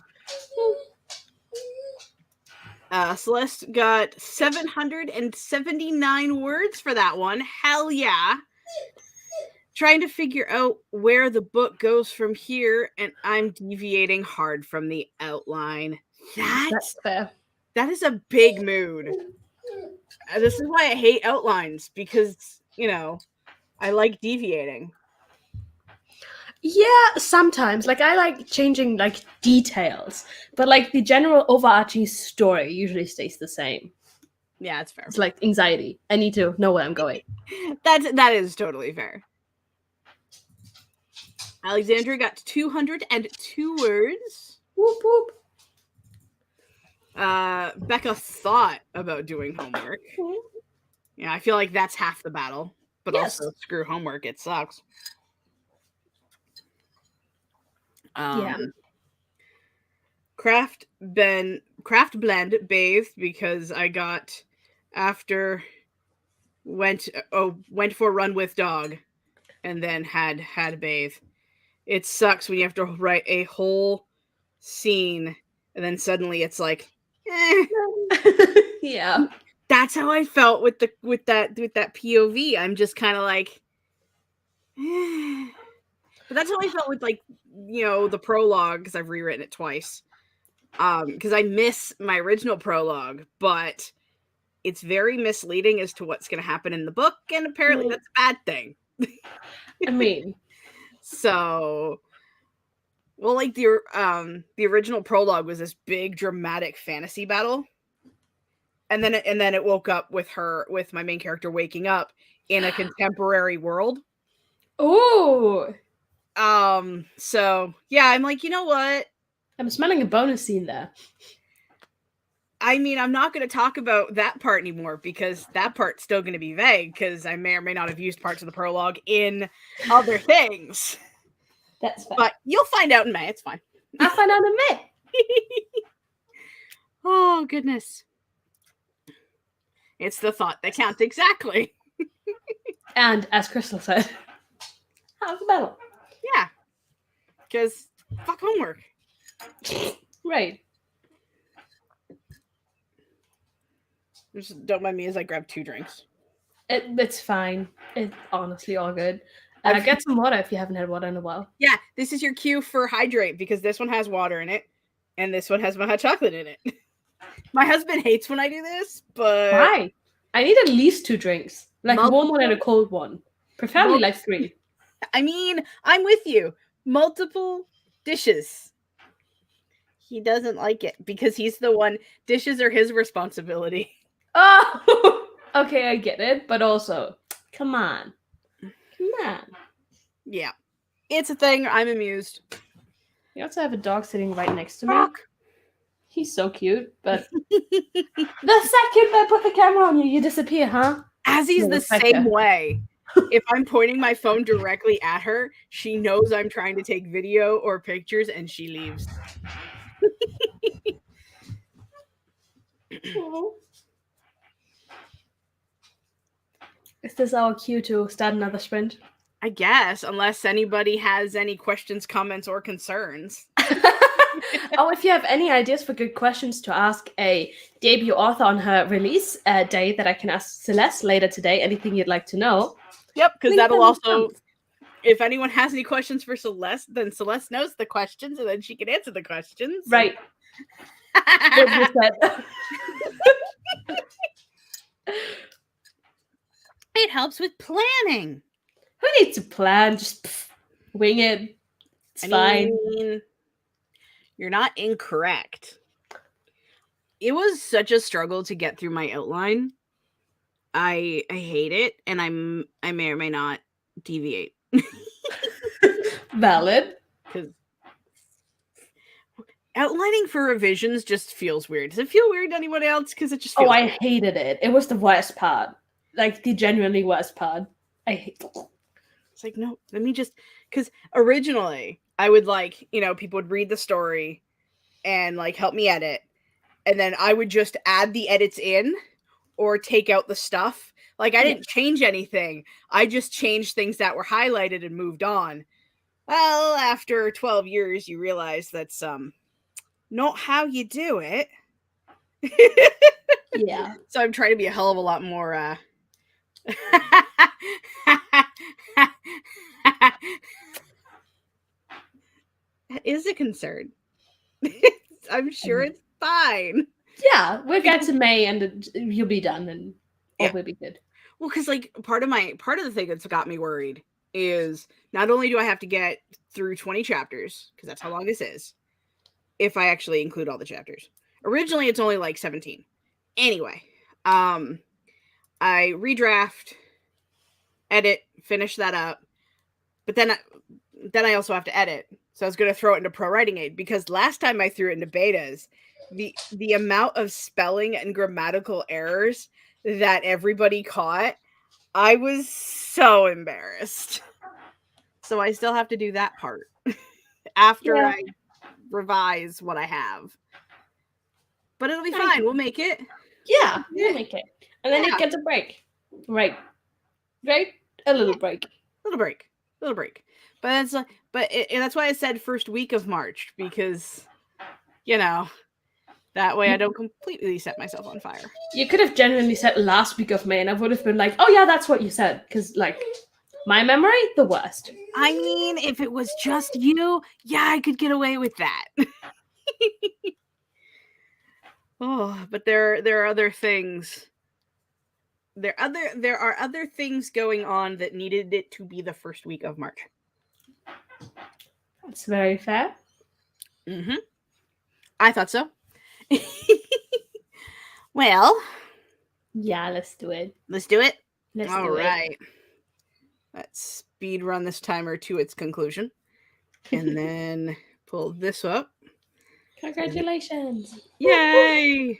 Celeste got 779 words for that one. Hell yeah. Trying to figure out where the book goes from here, and I'm deviating hard from the outline. That's fair. That is a big mood. This is why I hate outlines, because, I like deviating. Yeah, sometimes. Like, I like changing, like, details. But, like, the general overarching story usually stays the same. Yeah, it's fair. It's like anxiety. I need to know where I'm going. That is totally fair. Alexandra got 202 words. Whoop, whoop. Becca thought about doing homework. Yeah, I feel like that's half the battle. But also, screw homework. It sucks. craft blend bathed because I got after went for a run with dog and then had a bathe. It sucks when you have to write a whole scene and then suddenly it's like, Yeah. That's how I felt with that POV. I'm just kind of like, but that's how I felt with, like, the prologue, because I've rewritten it twice. Because I miss my original prologue, but it's very misleading as to what's going to happen in the book, and apparently that's a bad thing. I mean, so, well, like the original prologue was this big dramatic fantasy battle, and then it woke up with my main character waking up in a contemporary world. oh, So yeah, I'm like, you know what? I'm smelling a bonus scene there. I mean, I'm not going to talk about that part anymore because that part's still going to be vague because I may or may not have used parts of the prologue in other things. That's fine. But you'll find out in May. It's fine. I'll find out in May. Oh, goodness. It's the thought that counts, exactly. And as Crystal said, how's the battle? Yeah. Because fuck homework. Right. Just don't mind me as I grab 2 drinks. It's fine. It's honestly all good. Get some water if you haven't had water in a while. Yeah, this is your cue for hydrate because this one has water in it and this one has my hot chocolate in it. My husband hates when I do this, but... Why? I need at least 2 drinks. Like a warm one and a cold one. Preferably like 3. I mean, I'm with you. Multiple dishes. He doesn't like it because he's the one... Dishes are his responsibility. Oh! Okay, I get it. But also, come on. Come on. Yeah. It's a thing. I'm amused. You also have a dog sitting right next to me. He's so cute, but the second I put the camera on you, you disappear, huh? Assie's the same way. If I'm pointing my phone directly at her, she knows I'm trying to take video or pictures, and she leaves. Is this our cue to start another sprint? I guess, unless anybody has any questions, comments, or concerns. Oh, if you have any ideas for good questions to ask a debut author on her release day that I can ask Celeste later today, anything you'd like to know. Yep, because that'll also, if anyone has any questions for Celeste, then Celeste knows the questions and then she can answer the questions. Right. It helps with planning. Who needs to plan? Just wing it. It's fine. You're not incorrect. It was such a struggle to get through my outline. I hate it, and I may or may not deviate. Valid. Because outlining for revisions just feels weird. Does it feel weird to anyone else? Because it just feels I hated it. It was the worst part. Like, the genuinely worst part. I hate it. It's like, no, let me just... Because originally, I would, like, people would read the story and, like, help me edit. And then I would just add the edits in or take out the stuff. Like, I didn't change anything. I just changed things that were highlighted and moved on. Well, after 12 years, you realize that's not how you do it. Yeah. So I'm trying to be a hell of a lot more... That is a concern. I'm sure it's fine. Yeah, we'll get to May and you'll be done and all will be good. Well, because like part of the thing that's got me worried is not only do I have to get through 20 chapters, because that's how long this is, if I actually include all the chapters. Originally, it's only like 17. Anyway, I redraft, edit, finish that up, but then I also have to edit. So I was going to throw it into Pro Writing Aid because last time I threw it into betas, the amount of spelling and grammatical errors that everybody caught, I was so embarrassed. So I still have to do that part after I revise what I have. But it'll be Nice. fine. We'll make it. Yeah, we'll make it. And then Yeah. it gets a break. Right. Right? A little break. Little break. But it's that's why I said first week of March, because that way I don't completely set myself on fire. You could have genuinely said last week of May, and I would have been like, oh yeah, that's what you said. Because, like, my memory, the worst. I mean, if it was just you, yeah, I could get away with that. Oh, but there are other things. There are other things going on that needed it to be the first week of March. That's very fair. Mm-hmm. I thought so. Well, yeah, let's do it. Let's do it. Let's All do right. Let's speed run this timer to its conclusion, and then pull this up. Congratulations! Yay!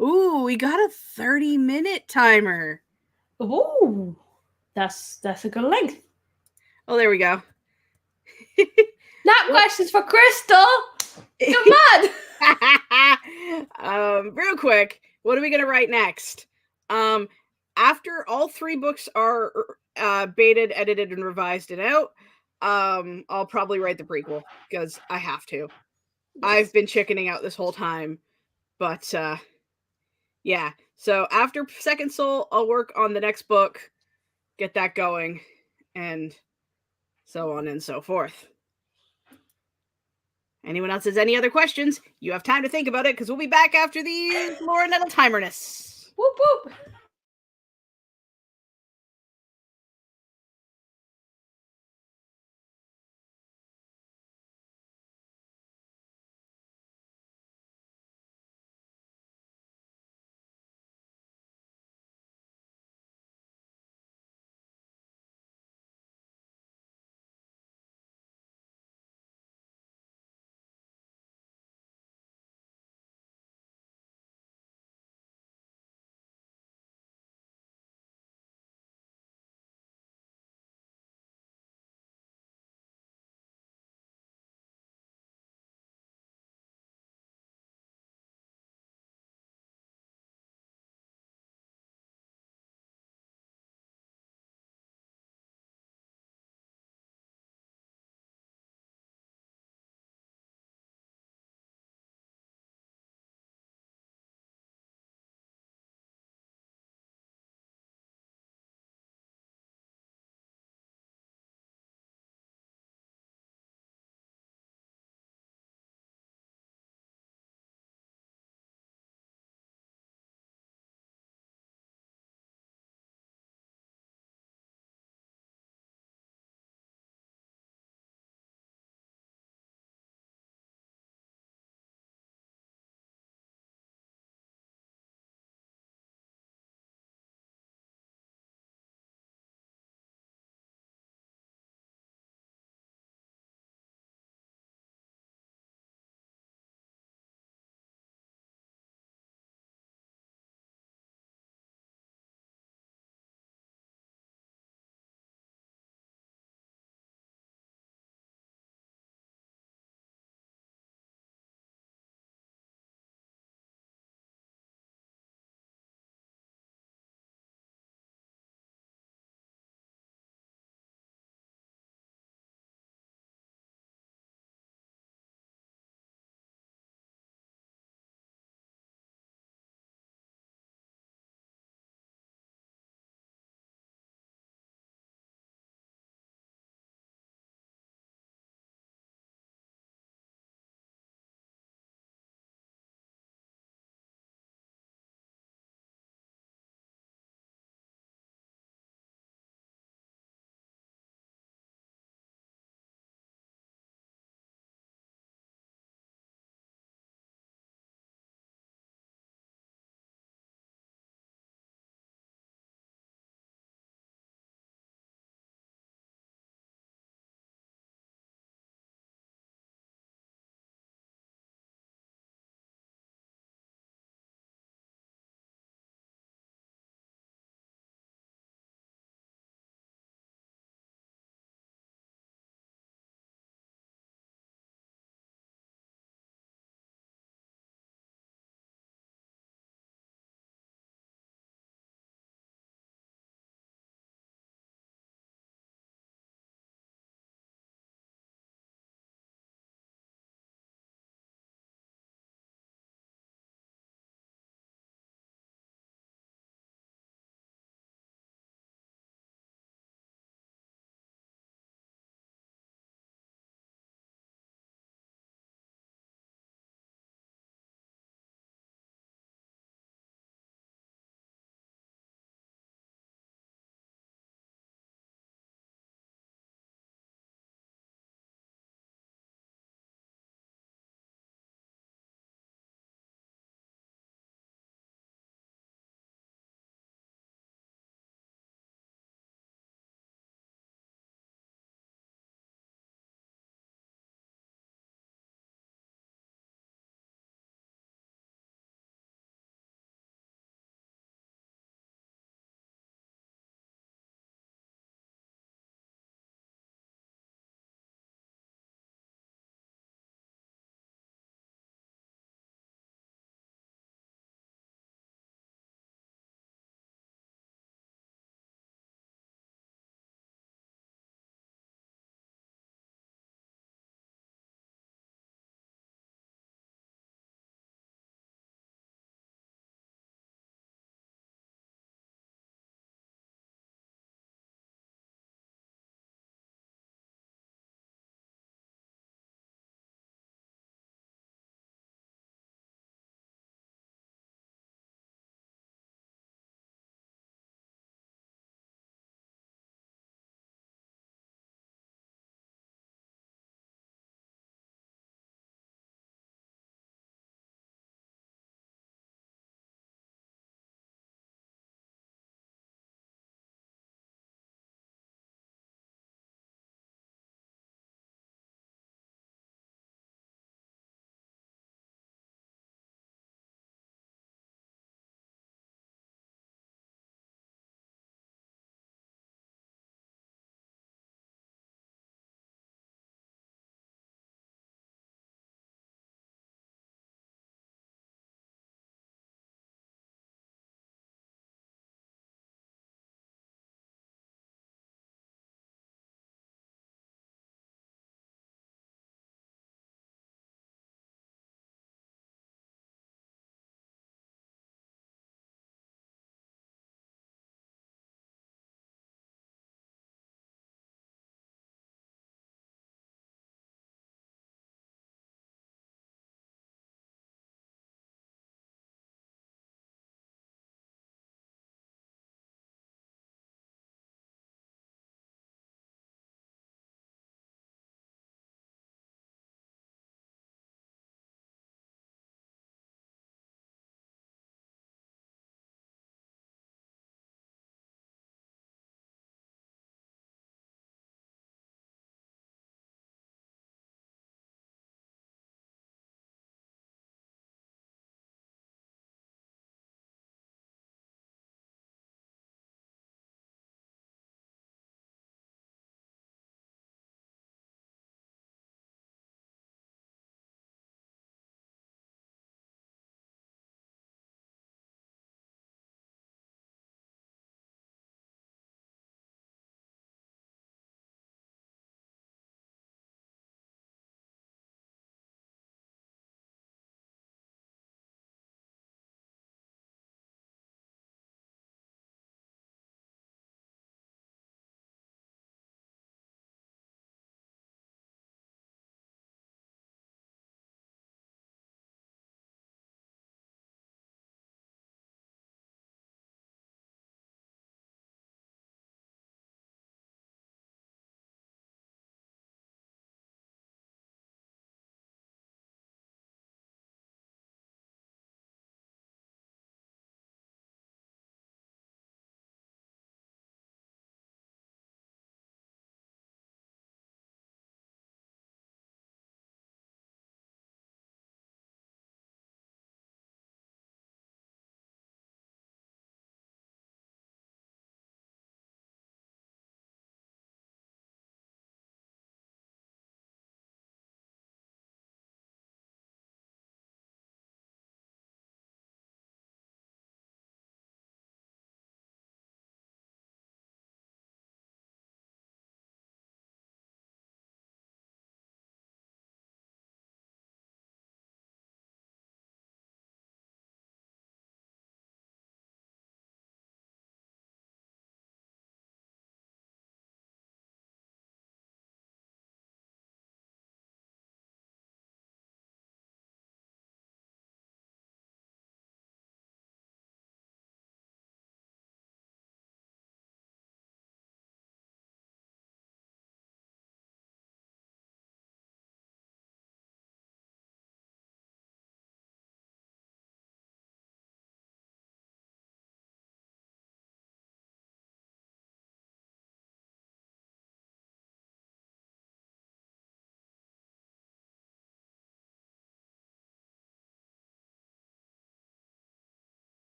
Ooh, we got a 30-minute timer. Ooh, that's a good length. Oh, there we go. Not questions for Crystal. Come on. Real quick, what are we gonna write next? After all 3 books are baited, edited, and revised and out, I'll probably write the prequel because I have to. I've been chickening out this whole time, but yeah. So after Second Soul, I'll work on the next book, get that going, and so on and so forth. Anyone else has any other questions? You have time to think about it, because we'll be back after the Laura Nettle timerness. Whoop whoop.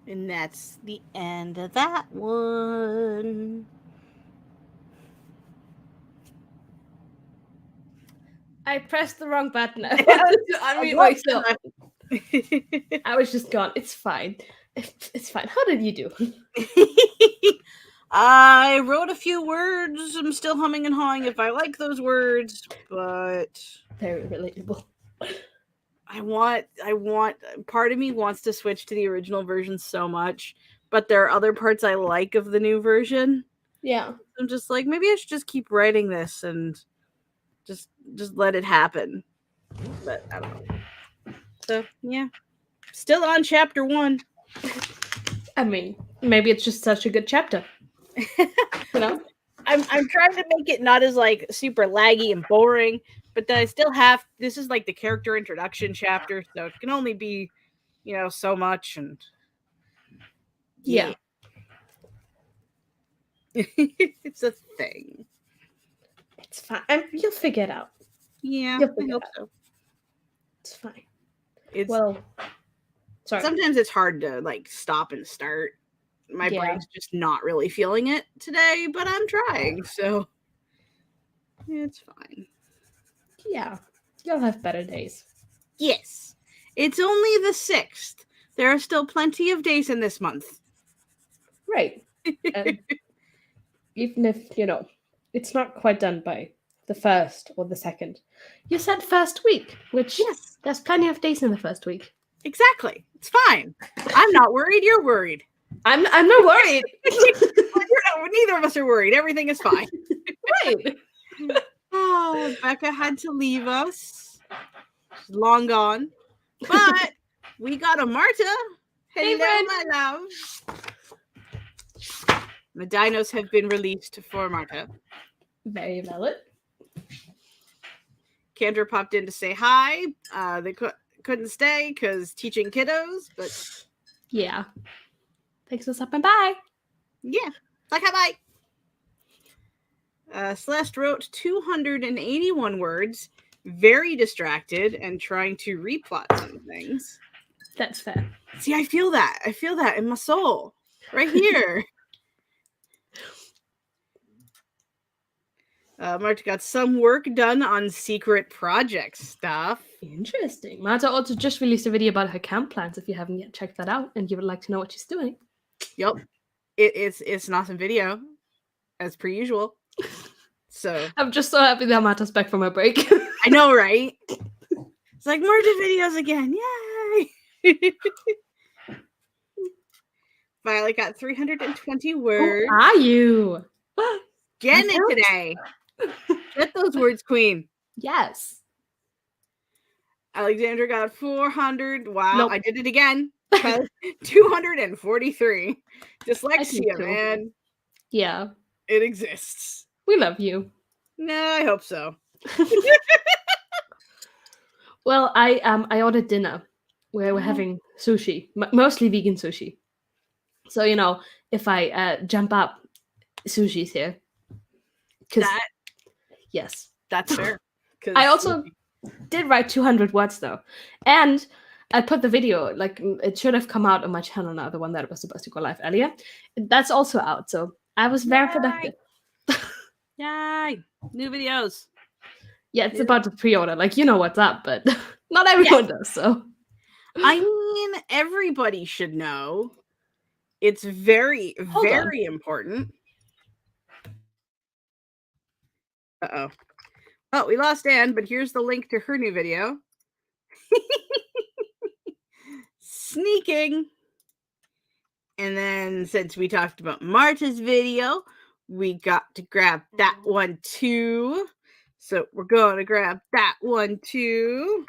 And that's the end of that one. I pressed the wrong button. I wanted to unmute myself. I was just gone. It's fine. It's fine. How did you do? I wrote a few words. I'm still humming and hawing if I like those words, but Very relatable. I want part of me wants to switch to the original version so much, but there are other parts I like of the new version. Yeah. I'm just like, maybe I should just keep writing this and just let it happen. But I don't know. So yeah. Still on chapter 1. I mean, maybe it's just such a good chapter. You know? I'm trying to make it not as like super laggy and boring, but I still have, this is like the character introduction chapter, so it can only be, so much, and Yeah. it's a thing. It's fine. You'll figure it out. Yeah, You'll I figure hope it out. so. It's fine. It's Sorry. Sometimes it's hard to like stop and start. My brain's just not really feeling it today, but I'm trying, so it's fine. Yeah, you'll have better days. Yes. It's only the 6th. There are still plenty of days in this month. Right. And even if, it's not quite done by the 1st or the 2nd. You said first week, which Yes. There's plenty of days in the first week. Exactly. It's fine. I'm not worried. You're worried. I'm not worried. Neither of us are worried. Everything is fine. Right. Oh, Becca had to leave us. She's long gone. But we got a Marta. Hello, my love. The dinos have been released for Marta. Very valid. Kendra popped in to say hi. They couldn't stay because teaching kiddos, but yeah. Thanks for stopping by. Yeah. Like, hi, bye. Celeste wrote 281 words, very distracted and trying to replot some things. That's fair. See, I feel that. I feel that in my soul. Right here. Marta got some work done on secret project stuff. Interesting. Marta also just released a video about her camp plans if you haven't yet checked that out and you would like to know what she's doing. Yep. It's an awesome video, as per usual. So I'm just so happy that Marta's back from her break. I know, right? It's like Marta videos again. Yay! Violet got 320 words. Who are you? Getting it today. Get those words, Queen. Yes. Alexandra got 400. Wow, Nope. I did it again. 243. Dyslexia, man. Yeah. It exists. We love you. No, I hope so. Well, I ordered dinner where we're having sushi, mostly vegan sushi. So, if I jump up, sushi's here. Yes. That's fair. I also did write 200 words, though. And I put the video, it should have come out on my channel now, the one that was supposed to go live earlier. That's also out, so I was very productive. Yay! New videos. Yeah, it's about to pre-order. You know what's up, but not everyone does, so. I mean, everybody should know. It's very, very important. Uh-oh. Oh, we lost Anne, but here's the link to her new video. Sneaking. And then since we talked about Marta's video, we got to grab that one too. So we're going to grab that one too.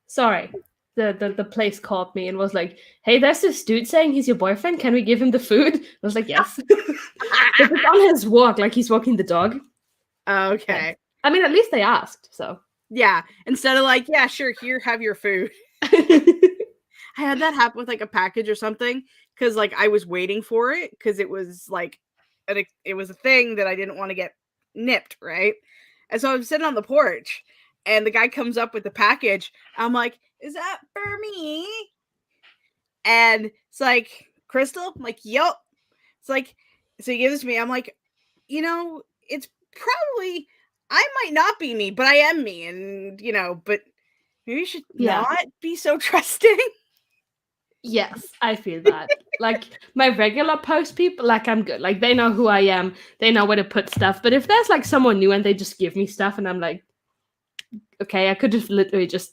Sorry. The place called me and was like, hey, there's this dude saying he's your boyfriend. Can we give him the food? I was like, yes. It's on his walk, he's walking the dog. Okay. I mean, at least they asked, so. Yeah. Instead of yeah, sure, here, have your food. I had that happen with a package or something because I was waiting for it because it was it was a thing that I didn't want to get nipped, right? And so I'm sitting on the porch and the guy comes up with the package. I'm like, is that for me? And it's like, Crystal? I'm like, yup. It's like, so he gives it to me. I'm like, it's probably, I might not be me, but I am me. And, but maybe you should not be so trusting. Yes, I feel that. Like, my regular post people, like, I'm good. Like, they know who I am. They know where to put stuff. But if there's, like, someone new and they just give me stuff and I'm like, okay, I could have literally just,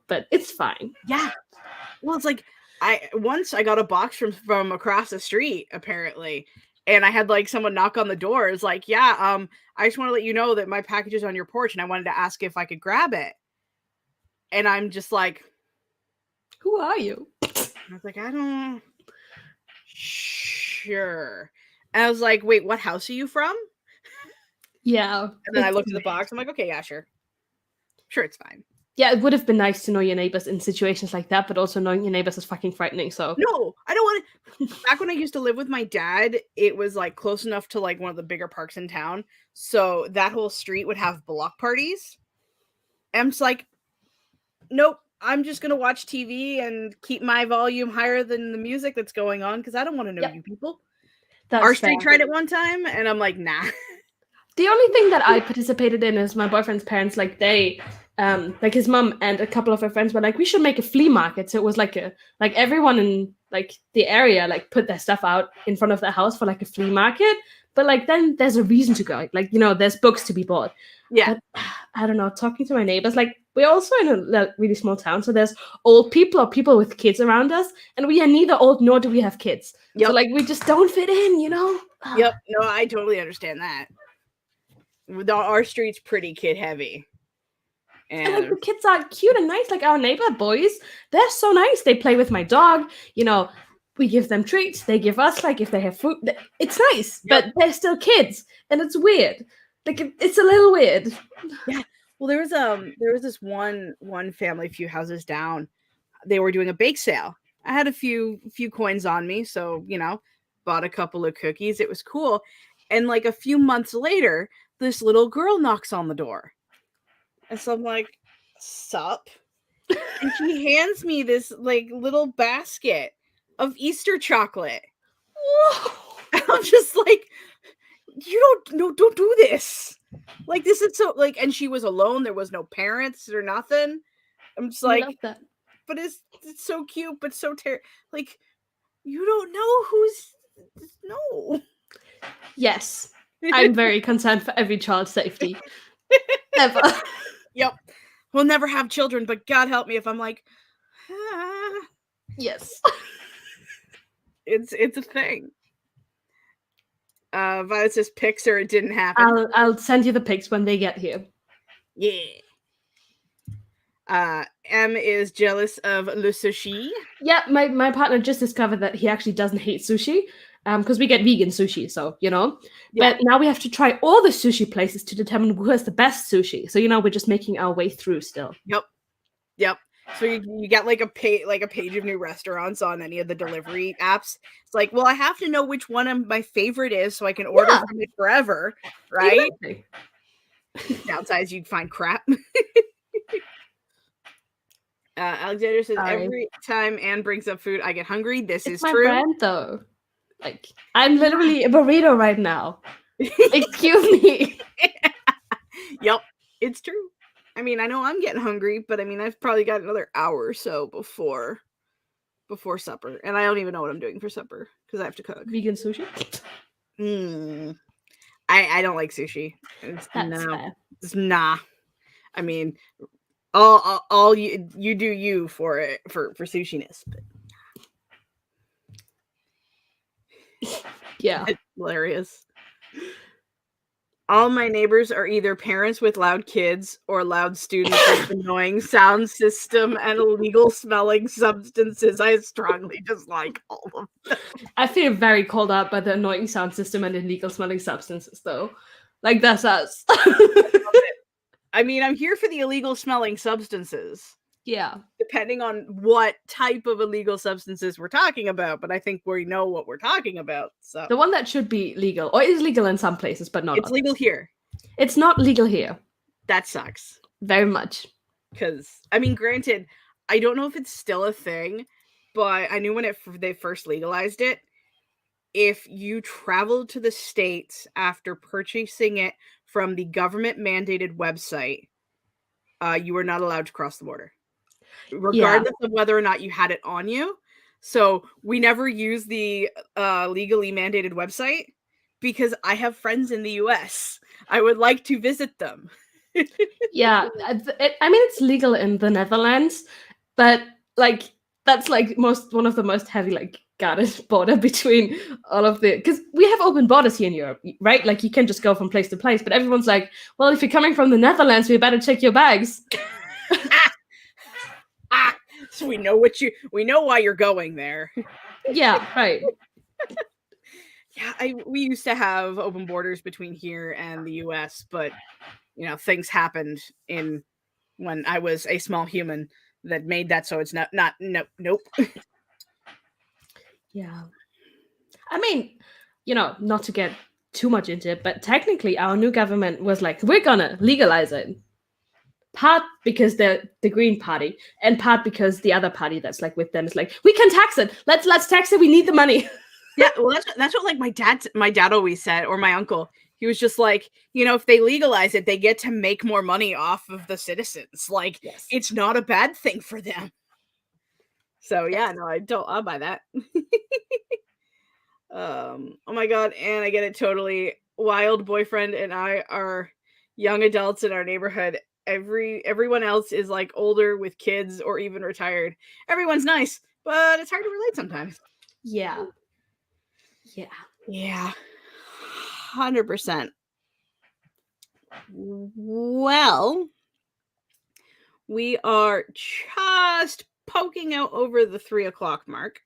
but it's fine. Yeah. Well, it's like, once I got a box from across the street, apparently, and I had, like, someone knock on the door. It's like, yeah, I just want to let you know that my package is on your porch, and I wanted to ask if I could grab it. And I'm just like, who are you? I was like, I don't. Sure. And I was like, wait, what house are you from? Yeah. And then I looked at the box. I'm like, okay, yeah, sure. Sure, it's fine. Yeah, it would have been nice to know your neighbors in situations like that, but also knowing your neighbors is fucking frightening. So no, I don't want to. Back when I used to live with my dad, it was like close enough to like one of the bigger parks in town, so that whole street would have block parties. And I'm just like, nope, I'm just gonna watch TV and keep my volume higher than the music that's going on because I don't want to know you people. Our street tried it one time, and I'm like, nah. The only thing that I participated in is my boyfriend's parents, like they, like his mom and a couple of her friends were like, we should make a flea market. So it was like everyone in like the area like put their stuff out in front of their house for like a flea market. But like then there's a reason to go. Like there's books to be bought. Yeah. But, I don't know. Talking to my neighbors, like we're also in a really small town, so there's old people or people with kids around us, and we are neither old nor do we have kids. Yep. So like we just don't fit in, Yep. No, I totally understand that. Our street's pretty kid heavy. And like the kids are cute and nice, like our neighbor boys, they're so nice. They play with my dog, we give them treats, they give us, like, if they have food, it's nice. Yep. But they're still kids, and it's weird. Like it's a little weird. Yeah. Well, there was this one family, few houses down. They were doing a bake sale. I had a few coins on me, so bought a couple of cookies. It was cool. And like a few months later, this little girl knocks on the door. And so I'm like, sup? And she hands me this like little basket of Easter chocolate. Whoa. And I'm just like, don't do this. Like, this is so like, and she was alone. There was no parents or nothing. I'm just like, but it's so cute, but so like, you don't know who's no. Yes. I'm very concerned for every child's safety. Ever. Yep. We'll never have children, but God help me if I'm like, Yes. It's a thing. Violet says pics or it didn't happen. I'll send you the pics when they get here. Yeah. M is jealous of le sushi. Yeah, my partner just discovered that he actually doesn't hate sushi. Because we get vegan sushi, so Yeah. But now we have to try all the sushi places to determine who has the best sushi. So we're just making our way through still. Yep. So you get like a page of new restaurants on any of the delivery apps. It's like, well, I have to know which one of my favorite is so I can order from it forever, right? Exactly. Downsides, you'd find crap. Alexander says, every time Anne brings up food, I get hungry. This is my true. Brand, though. Like, I'm literally a burrito right now. Excuse me. Yep, it's true. I mean, I know I'm getting hungry, but I mean, I've probably got another hour or so before supper, and I don't even know what I'm doing for supper because I have to cook. Vegan sushi? I don't like sushi. That's fair. It's nah. I mean, all you do you for it for sushiness. But... Yeah, it's hilarious. All my neighbors are either parents with loud kids or loud students with annoying sound system and illegal smelling substances. I strongly dislike all of them. I feel very called out by the annoying sound system and illegal smelling substances, though. Like, that's us. I mean, I'm here for the illegal smelling substances. Yeah. Depending on what type of illegal substances we're talking about, but I think we know what we're talking about. So the one that should be legal, or is legal in some places, but not. It's legal here. It's not legal here. That sucks. Very much. Because, I mean, granted, I don't know if it's still a thing, but I knew when they first legalized it, if you traveled to the States after purchasing it from the government-mandated website, you were not allowed to cross the border, regardless of whether or not you had it on you. So we never used the legally mandated website because I have friends in the US. I would like to visit them. Yeah, I mean, it's legal in the Netherlands, but like that's like one of the most heavy like guarded border between all of the, because we have open borders here in Europe, right? Like you can just go from place to place, but everyone's like, well, if you're coming from the Netherlands, we better check your bags. So we know why you're going there. Yeah, right. Yeah, we used to have open borders between here and the US, but things happened when I was a small human that made that so it's nope. Yeah. I mean, not to get too much into it, but technically our new government was like, we're gonna legalize it. Part because they're the Green Party, and part because the other party that's like with them is like, we can tax it. Let's tax it. We need the money. Yeah, well, that's what like my dad always said, or my uncle. He was just like, if they legalize it, they get to make more money off of the citizens. Like, yes. It's not a bad thing for them. So yeah, no, I'll buy that. Oh my god, and I get it totally. Wild boyfriend and I are young adults in our neighborhood. Everyone else is like older with kids or even retired. Everyone's nice, but it's hard to relate sometimes. Yeah. 100%. Well, we are just poking out over the 3:00 mark.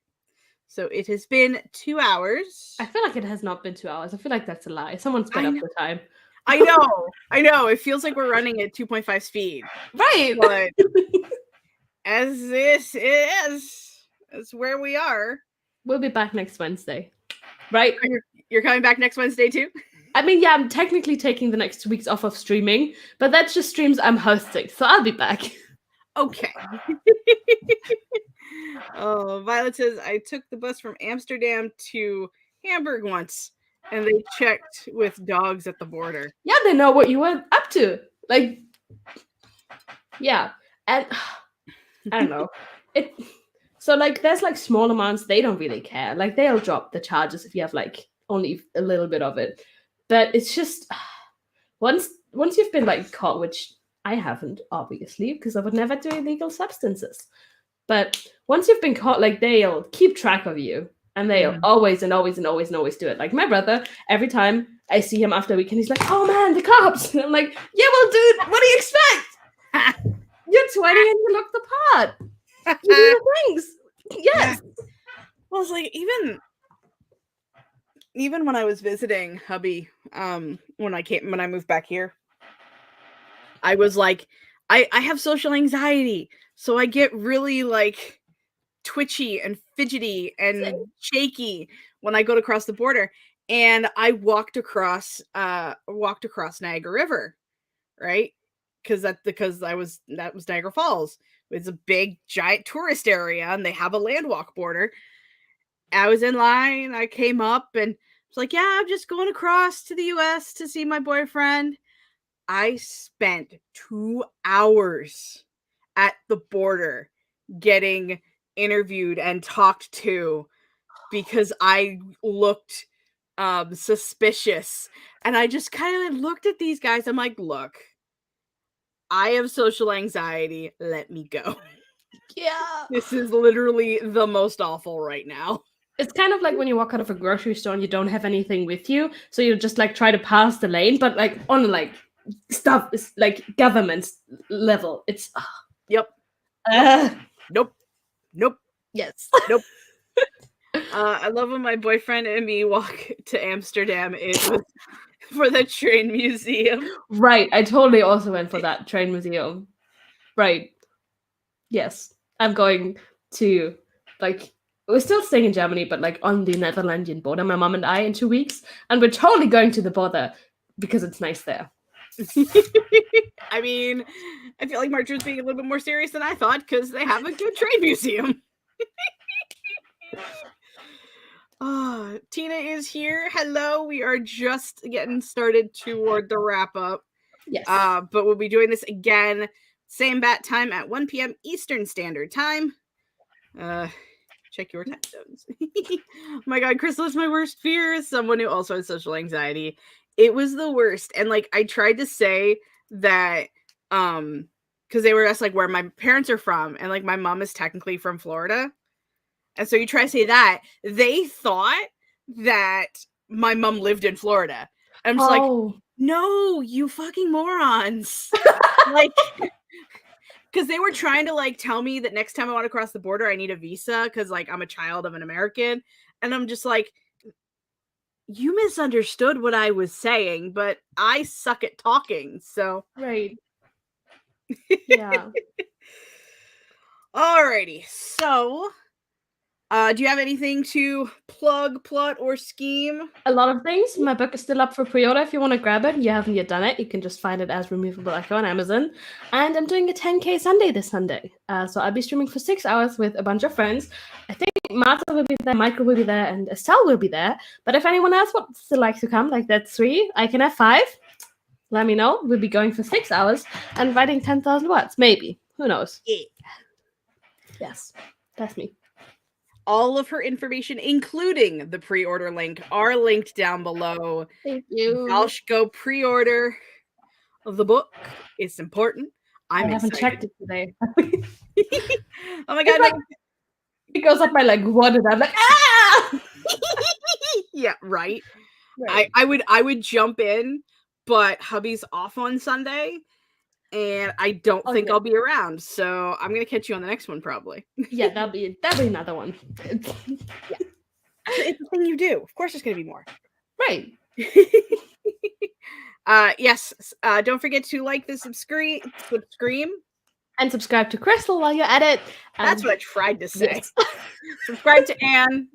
So it has been 2 hours. I feel like it has not been 2 hours. I feel like that's a lie. Someone sped up the time. I know. It feels like we're running at 2.5 speed. Right. But as this is where we are. We'll be back next Wednesday. Right? You're coming back next Wednesday too? I mean, yeah, I'm technically taking the next 2 weeks off of streaming, but that's just streams I'm hosting, so I'll be back. Okay. Oh, Violet says, I took the bus from Amsterdam to Hamburg once, and they checked with dogs at the border. Yeah, they know what you were up to. Like, yeah. And I don't know. So, like, there's, like, small amounts, they don't really care. Like, they'll drop the charges if you have, like, only a little bit of it. But it's just, once you've been, like, caught, which I haven't, obviously, because I would never do illegal substances. But once you've been caught, like, they'll keep track of you. And they'll always and always and always and always do it. Like, my brother, every time I see him after a weekend, he's like, oh, man, the cops. And I'm like, yeah, well, dude, what do you expect? You're 20 and you look the part. You do the things. Yes. Well, it's like, even when I was visiting hubby, when I moved back here, I was like, I have social anxiety, so I get really like twitchy and fidgety and shaky when I go to cross the border. And I walked across Niagara River, right? That was Niagara Falls. It's a big giant tourist area and they have a landwalk border. I was in line, I came up and was like, yeah, I'm just going across to the US to see my boyfriend. I spent 2 hours at the border getting interviewed and talked to because I looked suspicious. And I just kind of looked at these guys. I'm like, look, I have social anxiety. Let me go. Yeah. This is literally the most awful right now. It's kind of like when you walk out of a grocery store and you don't have anything with you. So you just like try to pass the lane, but like on like stuff is like government level. It's Yep. Nope. Yes. Nope. I love when my boyfriend and me walk to Amsterdam. It was for the train museum. Right. I totally also went for that train museum. Right. Yes. I'm going to like, we're still staying in Germany, but like on the Netherlands border, my mom and I, in 2 weeks. And we're totally going to the border because it's nice there. I mean, I feel like Marta was being a little bit more serious than I thought because they have a good train museum. Tina is here. Hello. We are just getting started toward the wrap up. Yes. But we'll be doing this again, same bat time at 1 p.m. Eastern Standard Time. Check your time zones. Oh my god, Crystal is my worst fear. As someone who also has social anxiety, it was the worst. And like, I tried to say that, because they were asked like where my parents are from, and like my mom is technically from Florida, and so you try to say that, they thought that my mom lived in Florida. I'm just like, no, you fucking morons. Like, because they were trying to like tell me that next time I want to cross the border, I need a visa because like I'm a child of an American. And I'm just like, you misunderstood what I was saying, but I suck at talking. So, right. Yeah. Alrighty. So, do you have anything to plug, plot, or scheme? A lot of things. My book is still up for pre-order if you want to grab it. You haven't yet done it. You can just find it as Removable Echo on Amazon. And I'm doing a 10K Sunday this Sunday. So I'll be streaming for 6 hours with a bunch of friends. I think Marta will be there, Michael will be there, and Estelle will be there. But if anyone else would still like to come, like that's 3, I can have 5. Let me know. We'll be going for 6 hours and writing 10,000 words. Maybe. Who knows? Yeah. Yes. That's me. All of her information, including the pre-order link, are linked down below. Thank you. Y'all should go pre-order the book. It's important. I haven't checked it today. Oh my god! Like, it goes up by like 1, and I'm like, ah! Yeah, right. I would jump in, but hubby's off on Sunday, and I don't think I'll be around. So I'm gonna catch you on the next one, probably. Yeah, that'll be another one. Yeah. It's the thing you do. Of course, there's gonna be more. Right. Yes. Don't forget to like the subscribe, and subscribe to Crystal while you're at it. That's what I tried to say. Yes. Subscribe to Anne.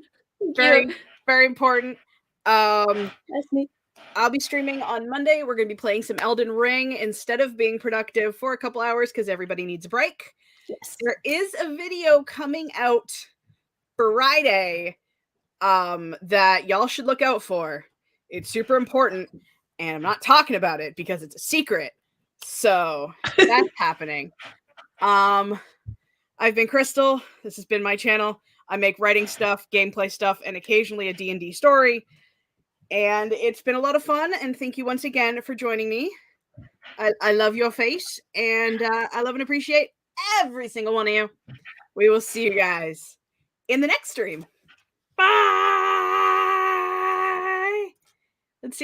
Very, very important. That's me. I'll be streaming on Monday. We're going to be playing some Elden Ring instead of being productive for a couple hours because everybody needs a break. Yes. There is a video coming out Friday that y'all should look out for. It's super important, and I'm not talking about it because it's a secret. So that's happening. I've been Crystal. This has been my channel. I make writing stuff, gameplay stuff, and occasionally a D&D story. And it's been a lot of fun, and thank you once again for joining me. I love your face, and I love and appreciate every single one of you. We will see you guys in the next stream. Bye! Let's see you.